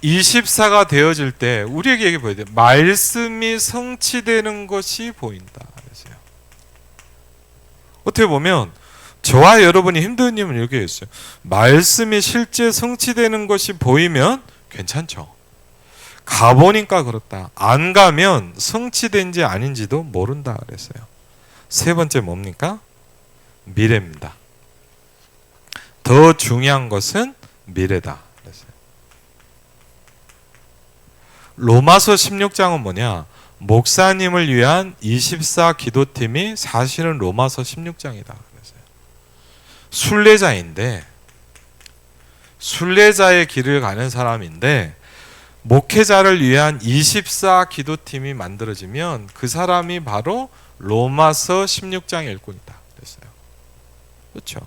24가 되어질 때 우리에게 얘기 보여야 돼요. 말씀이 성취되는 것이 보인다. 그래서요. 어떻게 보면 저와 여러분이 힘든 힘은 여기에 있어요. 말씀이 실제 성취되는 것이 보이면 괜찮죠. 가보니까 그렇다. 안 가면 성취된지 아닌지도 모른다 그랬어요. 세 번째 뭡니까? 미래입니다. 더 중요한 것은 미래다 그랬어요. 로마서 16장은 뭐냐? 목사님을 위한 24 기도팀이 사실은 로마서 16장이다 그랬어요. 순례자인데, 순례자의 길을 가는 사람인데, 목회자를 위한 24 기도팀이 만들어지면 그 사람이 바로 로마서 16장의 일꾼이다 그랬어요. 그렇죠?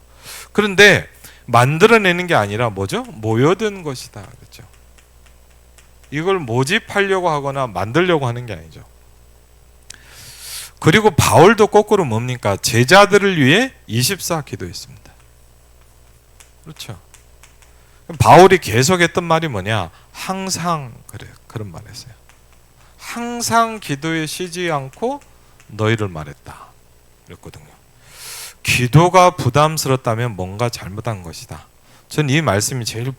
그런데 만들어내는 게 아니라 뭐죠? 모여든 것이다 그랬죠. 이걸 모집하려고 하거나 만들려고 하는 게 아니죠. 그리고 바울도 거꾸로 뭡니까? 제자들을 위해 24 기도했습니다. 그렇죠? 바울이 계속했던 말이 뭐냐? 항상 그래요. 그런 말 했어요. 항상 기도에 쉬지 않고 너희를 말했다. 그랬거든요. 기도가 부담스럽다면 뭔가 잘못한 것이다. 전 이 말씀이 제일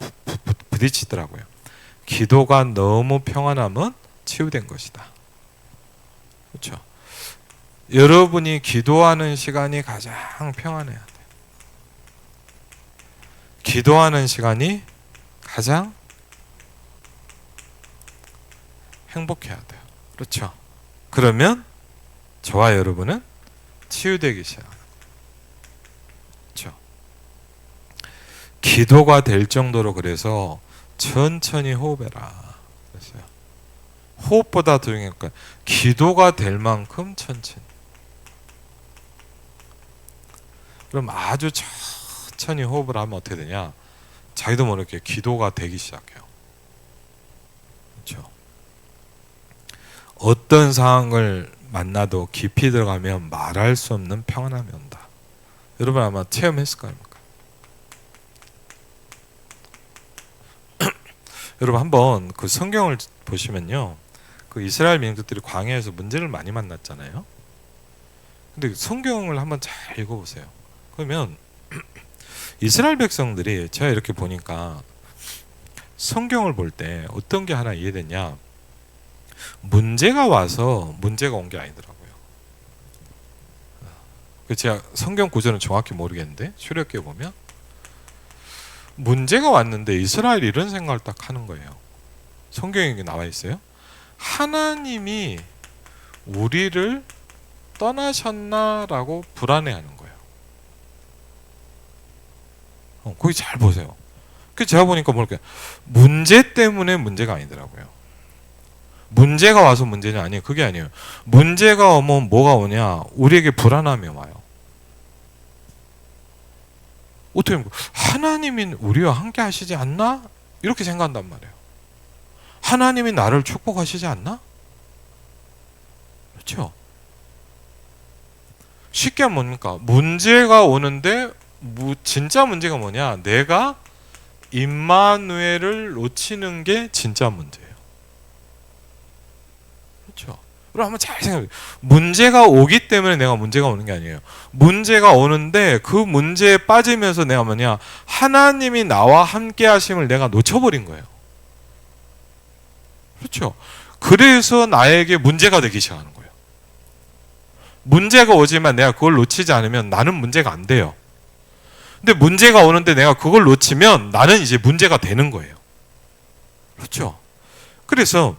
부딪히더라고요. 기도가 너무 평안하면 치유된 것이다. 그렇죠? 여러분이 기도하는 시간이 가장 평안해야 돼요. 기도하는 시간이 가장 행복해야 돼요. 그렇죠? 그러면 저와 여러분은 치유되기 시작합니다. 그렇죠? 기도가 될 정도로 그래서 천천히 호흡해라 그랬어요. 호흡보다 더 중요한 건 기도가 될 만큼 천천히. 그럼 아주 천천히 호흡을 하면 어떻게 되냐? 자기도 모르게 기도가 되기 시작해요. 그렇죠? 어떤 상황을 만나도 깊이 들어가면 말할 수 없는 평안함이 온다. 여러분 아마 체험했을 거 아닙니까? 여러분 한번 그 성경을 보시면요, 그 그 이스라엘 민족들이 광야에서 문제를 많이 만났잖아요. 근데 성경을 한번 잘 읽어보세요. 그러면 이스라엘 백성들이 제가 이렇게 보니까 성경을 볼 때 어떤 게 하나 이해됐냐? 문제가 와서 문제가 온 게 아니더라고요. 제가 성경 구절은 정확히 모르겠는데 출애굽기에 보면 문제가 왔는데 이스라엘이 이런 생각을 딱 하는 거예요. 성경에 나와 있어요. 하나님이 우리를 떠나셨나라고 불안해하는 거예요. 거기 잘 보세요. 제가 보니까 뭘까요? 문제 때문에 문제가 아니더라고요. 문제가 와서 문제는 아니에요. 그게 아니에요. 문제가 오면 뭐가 오냐? 우리에게 불안함이 와요. 어떻게 보면 하나님이 우리와 함께 하시지 않나? 이렇게 생각한단 말이에요. 하나님이 나를 축복하시지 않나? 그렇죠? 쉽게 뭡니까? 문제가 오는데 진짜 문제가 뭐냐? 내가 임마누엘을 놓치는 게 진짜 문제예요. 그렇죠? 그럼 한번 잘 생각해. 문제가 오기 때문에 내가 문제가 오는 게 아니에요. 문제가 오는데 그 문제에 빠지면서 내가 뭐냐? 하나님이 나와 함께 하심을 내가 놓쳐버린 거예요. 그렇죠? 그래서 나에게 문제가 되기 시작하는 거예요. 문제가 오지만 내가 그걸 놓치지 않으면 나는 문제가 안 돼요. 근데 문제가 오는데 내가 그걸 놓치면 나는 이제 문제가 되는 거예요. 그렇죠? 그래서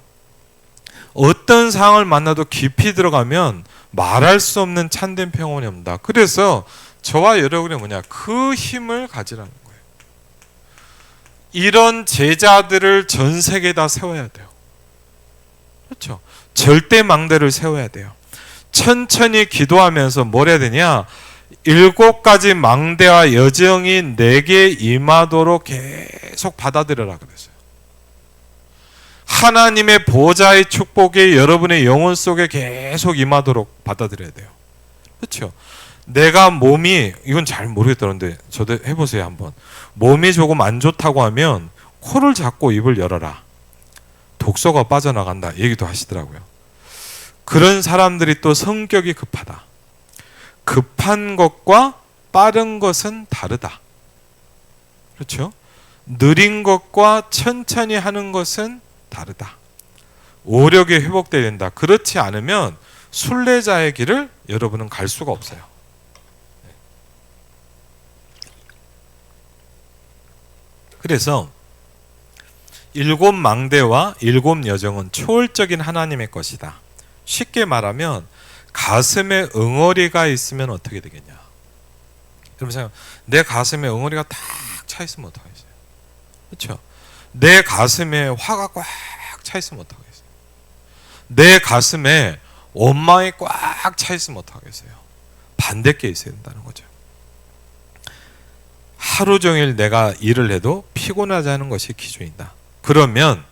어떤 상황을 만나도 깊이 들어가면 말할 수 없는 참된 평온이 옵니다. 그래서 저와 여러분이 뭐냐? 그 힘을 가지라는 거예요. 이런 제자들을 전 세계에다 세워야 돼요. 그렇죠? 절대 망대를 세워야 돼요. 천천히 기도하면서 뭘 해야 되냐? 7가지 망대와 여정이 내게 임하도록 계속 받아들여라 그랬어요. 하나님의 보좌의 축복이 여러분의 영혼 속에 계속 임하도록 받아들여야 돼요. 그렇죠? 내가 몸이, 이건 잘 모르겠다는데 저도 해보세요 한번. 몸이 조금 안 좋다고 하면 코를 잡고 입을 열어라. 독소가 빠져나간다 얘기도 하시더라고요. 그런 사람들이 또 성격이 급하다. 급한 것과 빠른 것은 다르다. 그렇죠? 느린 것과 천천히 하는 것은 다르다. 오력이 회복돼야 된다. 그렇지 않으면 순례자의 길을 여러분은 갈 수가 없어요. 그래서 7 망대와 7 여정은 초월적인 하나님의 것이다. 쉽게 말하면 가슴에 응어리가 있으면 어떻게 되겠냐? 여러분 생각, 내 가슴에 응어리가 탁 차 있으면 어떡하겠어요? 그렇죠? 내 가슴에 화가 꽉 차 있으면 어떡하겠어요? 내 가슴에 원망이 꽉 차 있으면 어떡하겠어요? 반대께 있어야 된다는 거죠. 하루 종일 내가 일을 해도 피곤하지 않은 것이 기준이다. 그러면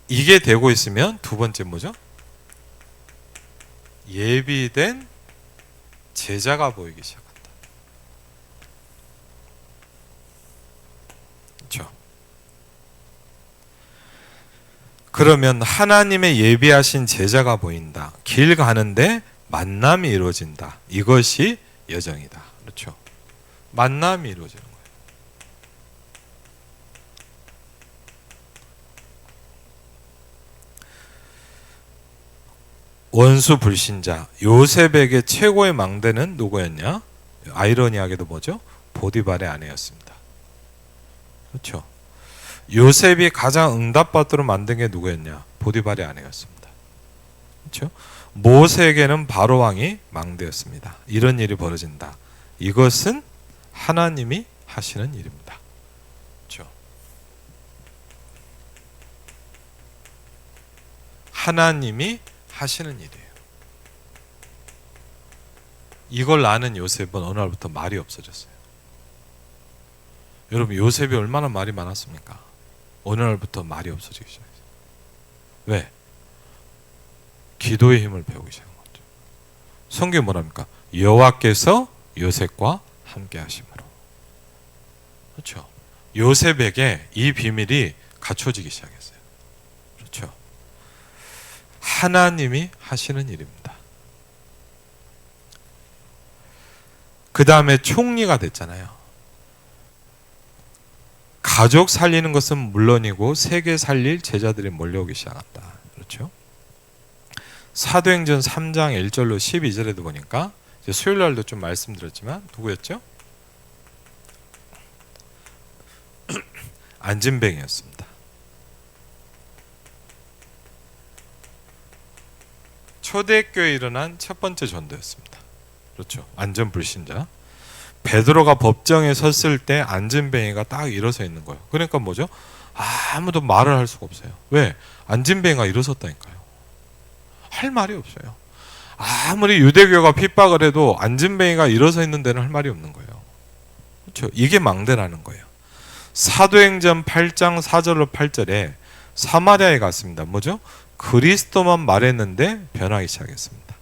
이게 되고 있으면 두 번째 뭐죠? 예비된 제자가 보이기 시작한다. 그렇죠? 그러면 하나님의 예비하신 제자가 보인다. 길 가는데 만남이 이루어진다. 이것이 여정이다. 그렇죠? 만남이 이루어지는 거예요. 원수 불신자 요셉에게 최고의 망대는 누구였냐? 아이러니하게도 뭐죠? 보디발의 아내였습니다. 그렇죠? 요셉이 가장 응답받도록 만든 게 누구였냐? 보디발의 아내였습니다. 그렇죠? 모세에게는 바로 왕이 망대였습니다. 이런 일이 벌어진다. 이것은 하나님이 하시는 일입니다. 그렇죠? 하나님이 하시는 일이에요. 이걸 아는 요셉은 어느 날부터 말이 없어졌어요. 여러분 요셉이 얼마나 말이 많았습니까? 어느 날부터 말이 없어지기 시작했어요. 왜? 기도의 힘을 배우기 시작한 거죠. 성경이 뭐랍니까? 여호와께서 요셉과 함께 하심으로. 그렇죠? 요셉에게 이 비밀이 갖춰지기 시작했어요. 그렇죠? 하나님이 하시는 일입니다. 그 다음에 총리가 됐잖아요. 가족 살리는 것은 물론이고 세계 살릴 제자들이 몰려오기 시작한다. 그렇죠? 사도행전 3장 1절로 12절에도 보니까 이제 수요일 날도 좀 말씀드렸지만 누구였죠? 안진뱅이였습니다. 초대교회에 일어난 첫 번째 전도였습니다. 그렇죠. 완전 불신자. 베드로가 법정에 섰을 때 안진뱅이가 딱 일어서 있는 거예요. 그러니까 뭐죠? 아무도 말을 할 수가 없어요. 왜? 안진뱅이가 일어섰다니까요. 할 말이 없어요. 아무리 유대교가 핍박을 해도 안진뱅이가 일어서 있는 데는 할 말이 없는 거예요. 그렇죠. 이게 망대라는 거예요. 사도행전 8장 4절로 8절에 사마리아에 갔습니다. 뭐죠? 그리스도만 말했는데 변하기 시작했습니다.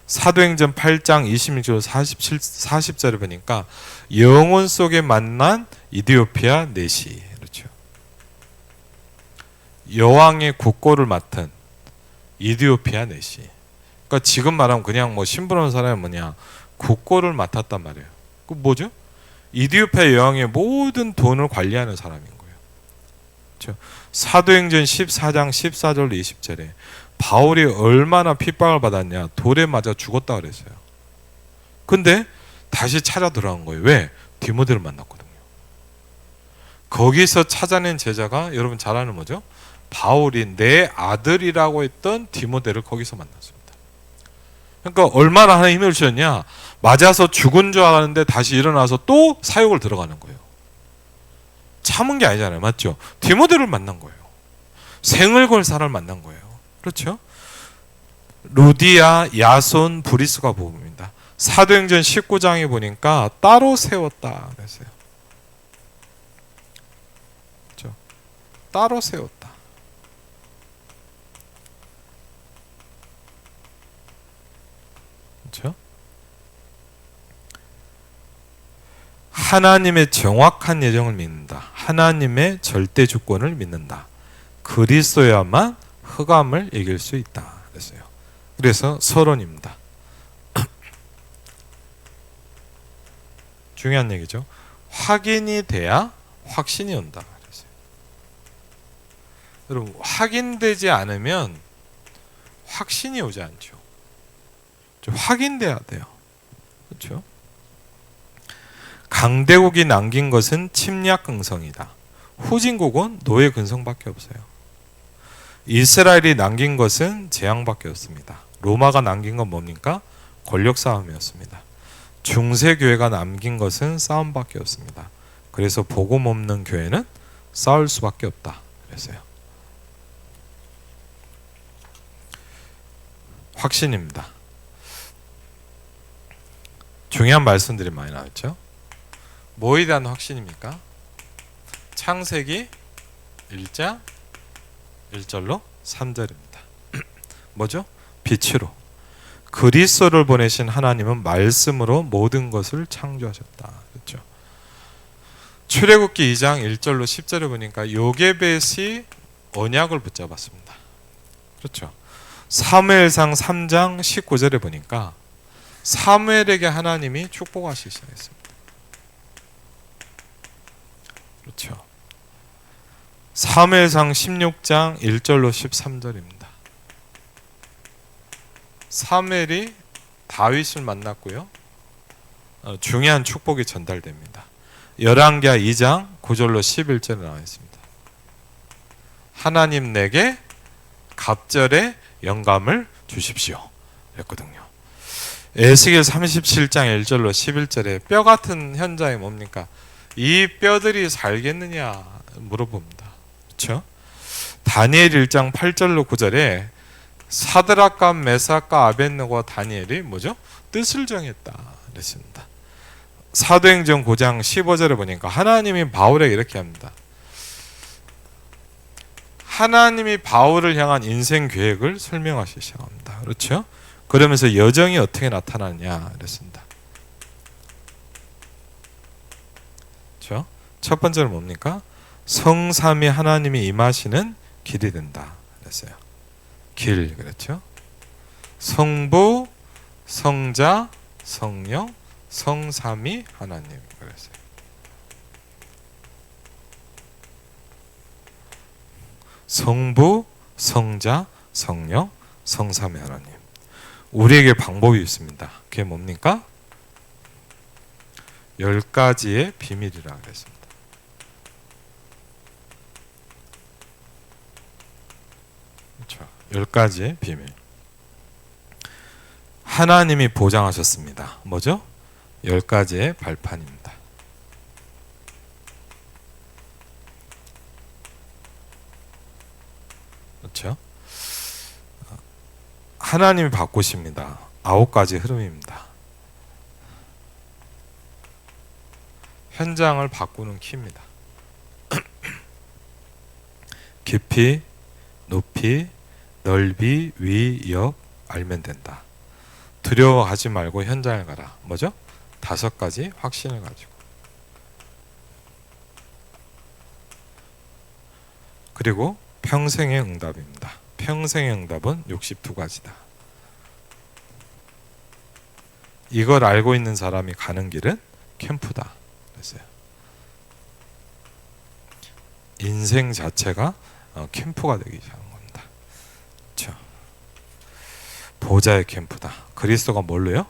사도행전 8장 26절 40절에 보니까 영혼 속에 만난 이디오피아 내시, 그렇죠. 여왕의 국고를 맡은 이디오피아 내시. 그러니까 지금 말하면 그냥 뭐 심부름 사람이 뭐냐, 국고를 맡았단 말이에요. 그 뭐죠? 이디오피아 여왕의 모든 돈을 관리하는 사람인 거예요. 그렇죠? 사도행전 14장 14절 20절에 바울이 얼마나 핍박을 받았냐, 돌에 맞아 죽었다 그랬어요. 근데 다시 찾아 들어간 거예요. 왜? 디모데를 만났거든요. 거기서 찾아낸 제자가 여러분 잘 아는 뭐죠? 바울이 내 아들이라고 했던 디모데를 거기서 만났습니다. 그러니까 얼마나 하나님 힘을 주셨냐, 맞아서 죽은 줄 알았는데 다시 일어나서 또 사역을 들어가는 거예요. 참은 게 아니잖아요. 맞죠? 디모데를 만난 거예요. 생을 걸 사람을 만난 거예요. 그렇죠? 루디아, 야손, 브리스가 부부입니다. 사도행전 19장에 보니까 따로 세웠다 그랬어요. 그렇죠? 따로 세웠다. 그렇죠? 하나님의 정확한 예정을 믿는다. 하나님의 절대 주권을 믿는다. 그리스도야만 흑암을 이길 수 있다 그랬어요. 그래서 서론입니다. 중요한 얘기죠. 확인이 돼야 확신이 온다 그랬어요. 여러분, 확인되지 않으면 확신이 오지 않죠. 확인돼야 돼요. 그렇죠? 강대국이 남긴 것은 침략 근성이다. 후진국은 노예 근성밖에 없어요. 이스라엘이 남긴 것은 재앙밖에 없습니다. 로마가 남긴 건 뭡니까? 권력 싸움이었습니다. 중세교회가 남긴 것은 싸움밖에 없습니다. 그래서 복음 없는 교회는 싸울 수밖에 없다 그랬어요. 확신입니다. 중요한 말씀들이 많이 나왔죠. 뭐에 대한 확신입니까? 창세기 1장 1절로 3절입니다. 뭐죠? 빛으로 그리스도를 보내신 하나님은 말씀으로 모든 것을 창조하셨다. 그렇죠? 출애굽기 2장 1절로 10절에 보니까 요게벳이 언약을 붙잡았습니다. 그렇죠? 사무엘상 3장 19절에 보니까 사무엘에게 하나님이 축복하시기 시작했습니다. 그렇죠? 사무엘상 16장 1절로 13절입니다. 사무엘이 다윗을 만났고요. 중요한 축복이 전달됩니다. 열왕기하 2장 9절로 11절에 나와 있습니다. 하나님 내게 갑절의 영감을 주십시오 그랬거든요. 에스겔 37장 1절로 11절에 뼈 같은 현장이 뭡니까? 이 뼈들이 살겠느냐 물어봅니다. 그렇죠? 다니엘 1장 8절로 9절에 사드락과 메삭과 아벳느고와 다니엘이 뭐죠? 뜻을 정했다 그랬습니다. 사도행전 9장 15절에 보니까 하나님이 바울에게 이렇게 합니다. 하나님이 바울을 향한 인생 계획을 설명하시기 시작합니다. 그렇죠? 그러면서 여정이 어떻게 나타나냐 그랬습니다. 그렇죠? 첫 번째는 뭡니까? 성삼위 하나님이 임하시는 길이 된다 그랬어요. 길, 그렇죠? 성부, 성자, 성령, 성삼위 하나님 그랬어요. 성부, 성자, 성령, 성삼위 하나님. 우리에게 방법이 있습니다. 그게 뭡니까? 10가지의 비밀이라 그랬습니다. 그렇죠. 10가지의 비밀. 하나님이 보장하셨습니다. 뭐죠? 10가지의 발판입니다. 그렇죠? 하나님이 바꾸십니다. 9가지 흐름입니다. 현장을 바꾸는 키입니다. 깊이, 높이, 넓이, 위, 옆 알면 된다. 두려워하지 말고 현장을 가라. 뭐죠? 5가지 확신을 가지고. 그리고 평생의 응답입니다. 평생의 응답은 62가지다. 이걸 알고 있는 사람이 가는 길은 캠프다. 그랬어요. 인생 자체가 캠프가 되기 시작한 겁니다. 그렇죠? 보좌의 캠프다. 그리스도가 뭘로요?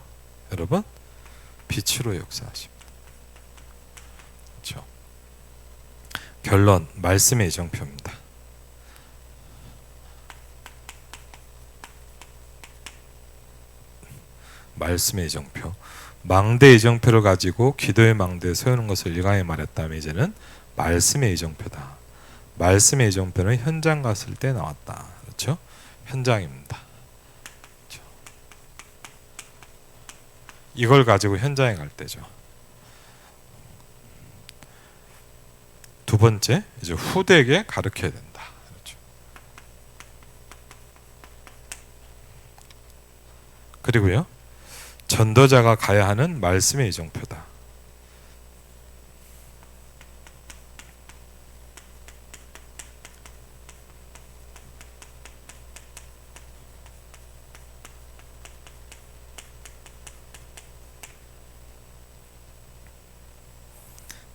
여러분? 빛으로 역사하십니다. 그렇죠? 결론, 말씀의 이정표입니다. 말씀의 이정표. 망대 이정표를 가지고 기도의 망대에 세우는 것을 일강에 말했다면 이제는 말씀의 이정표다. 말씀의 이정표는 현장 갔을 때 나왔다. 그렇죠? 현장입니다. 그렇죠? 이걸 가지고 현장에 갈 때죠. 두 번째, 이제 후대에게 가르쳐야 된다. 그렇죠? 그리고요, 전도자가 가야 하는 말씀의 이정표다.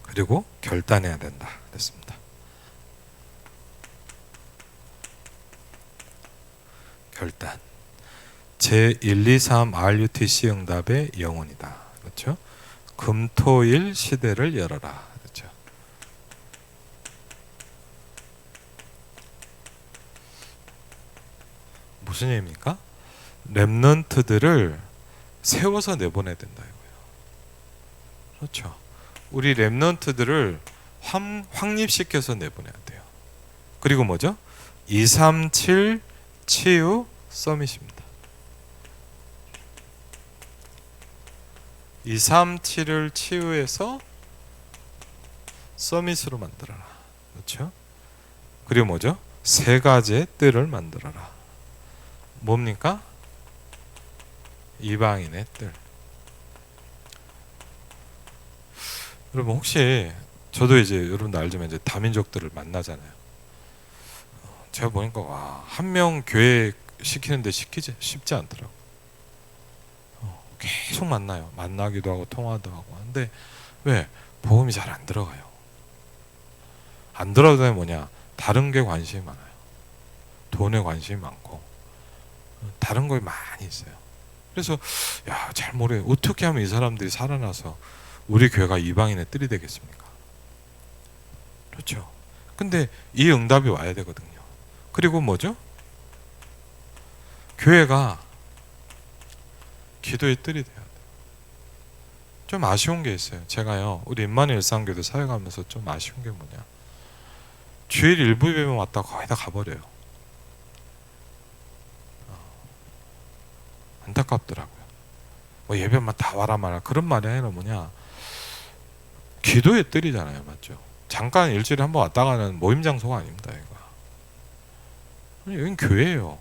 그리고 결단해야 된다. 그랬습니다. 결단. 제123 RUTC 응답의 영혼이다. 그렇죠? 금토일 시대를 열어라. 그렇죠? 무슨 얘기입니까? 렘넌트들을 세워서 내보내야 된다 이거예요. 그렇죠? 우리 렘넌트들을 확립시켜서 내보내야 돼요. 그리고 뭐죠? 237 치유 서밋입니다. 237을 치유해서 서밋으로 만들어라. 그렇죠? 그리고 뭐죠? 3가지의 뜰을 만들어라. 뭡니까? 이방인의 뜰. 여러분 혹시 저도 이제 여러분도 알지만 이제 다민족들을 만나잖아요. 제가 보니까 와, 한 명 교회 시키는데 쉽지 않더라고. 계속 만나요. 만나기도 하고 통화도 하고 하는데 왜? 복음이 잘 안 들어가요. 안 들어가면 뭐냐? 다른 게 관심이 많아요. 돈에 관심이 많고 다른 거에 많이 있어요. 그래서 야, 잘 모르겠어요. 어떻게 하면 이 사람들이 살아나서 우리 교회가 이방인의 뜰이 되겠습니까? 그렇죠. 근데 이 응답이 와야 되거든요. 그리고 뭐죠? 교회가 기도의 뜰이 돼야 돼요. 좀 아쉬운 게 있어요. 제가요, 우리 임마누엘 일상교도 사역하면서 좀 아쉬운 게 뭐냐? 주일 일부 예배만 왔다 거의 다 가버려요. 안타깝더라고요. 뭐 예배만 다 와라 마라 그런 말이 아니라 뭐냐? 기도의 뜰이잖아요, 맞죠? 잠깐 일주일에 한번 왔다 가는 모임 장소가 아닙니다, 이거. 여긴 교회예요.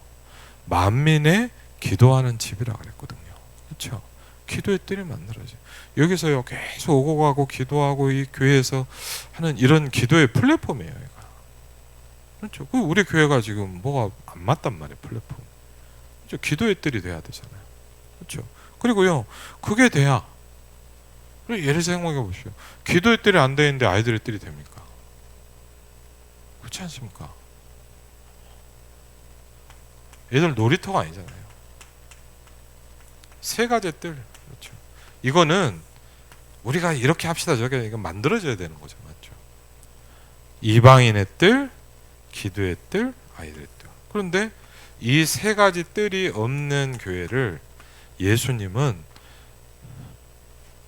만민의 기도하는 집이라 그랬거든요. 그렇죠? 기도의 뜰이 만들어져. 여기서요 계속 오고 가고 기도하고 이 교회에서 하는 이런 기도의 플랫폼이에요, 이거. 그렇죠. 그 우리 교회가 지금 뭐가 안 맞단 말이에요. 플랫폼. 그렇죠. 기도의 뜰이 돼야 되잖아요. 그렇죠. 그리고요, 그게 돼야. 예를 생각해 보시오. 기도의 뜰이 안 되는데 아이들의 뜰이 됩니까? 그렇지 않습니까? 애들 놀이터가 아니잖아요. 세 가지 뜰. 그렇죠. 이거는 우리가 이렇게 합시다. 저게 이거 만들어져야 되는 거죠. 맞죠? 이방인의 뜰, 기도의 뜰, 아이들의 뜰. 그런데 이 세 가지 뜰이 없는 교회를 예수님은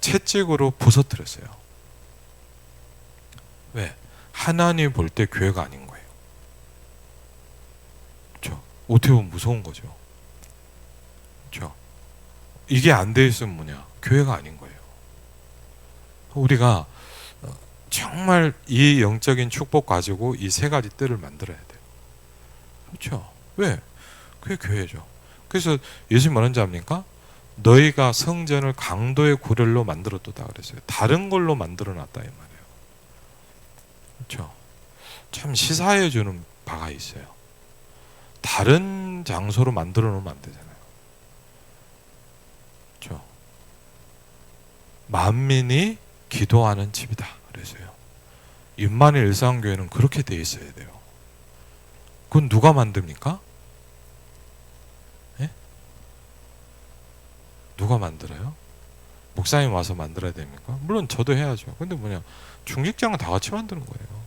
채찍으로 부서뜨렸어요. 왜? 하나님 볼 때 교회가 아닌 거예요. 그렇죠? 어떻게 보면 무서운 거죠. 그렇죠? 이게 안 돼 있으면 뭐냐? 교회가 아닌 거예요. 우리가 정말 이 영적인 축복 가지고 이 세 가지 뜰을 만들어야 돼요. 그렇죠? 왜? 그게 교회죠. 그래서 예수님 뭐라는지 압니까? 너희가 성전을 강도의 구렐로 만들었다 그랬어요. 다른 걸로 만들어 놨다 이 말이에요. 그렇죠? 참 시사해 주는 바가 있어요. 다른 장소로 만들어 놓으면 안 되잖아요. 그렇죠? 만민이 기도하는 집이다 그래서요. 임마누엘 일상교회는 그렇게 돼 있어야 돼요. 그건 누가 만듭니까? 예? 누가 만들어요? 목사님 와서 만들어야 됩니까? 물론 저도 해야죠. 근데 뭐냐, 중직장은 다 같이 만드는 거예요.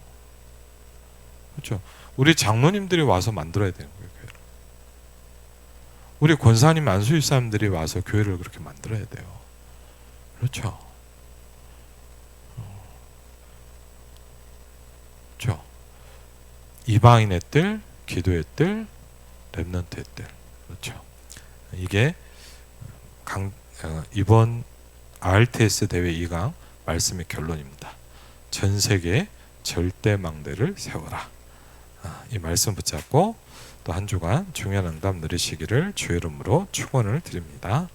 그렇죠? 우리 장로님들이 와서 만들어야 되는 거예요, 교회를. 우리 권사님, 안수일사님들이 와서 교회를 그렇게 만들어야 돼요. 그렇죠? 그렇죠? 이방인의 뜰, 기도의 뜰, 렘넌트의 뜰. 그렇죠? 이게 이번 RTS 대회 2강 말씀의 결론입니다. 전 세계 절대 망대를 세워라. 이 말씀 붙잡고 또 한 주간 중요한 응답 누리시기를 주의 이름으로 축원을 드립니다.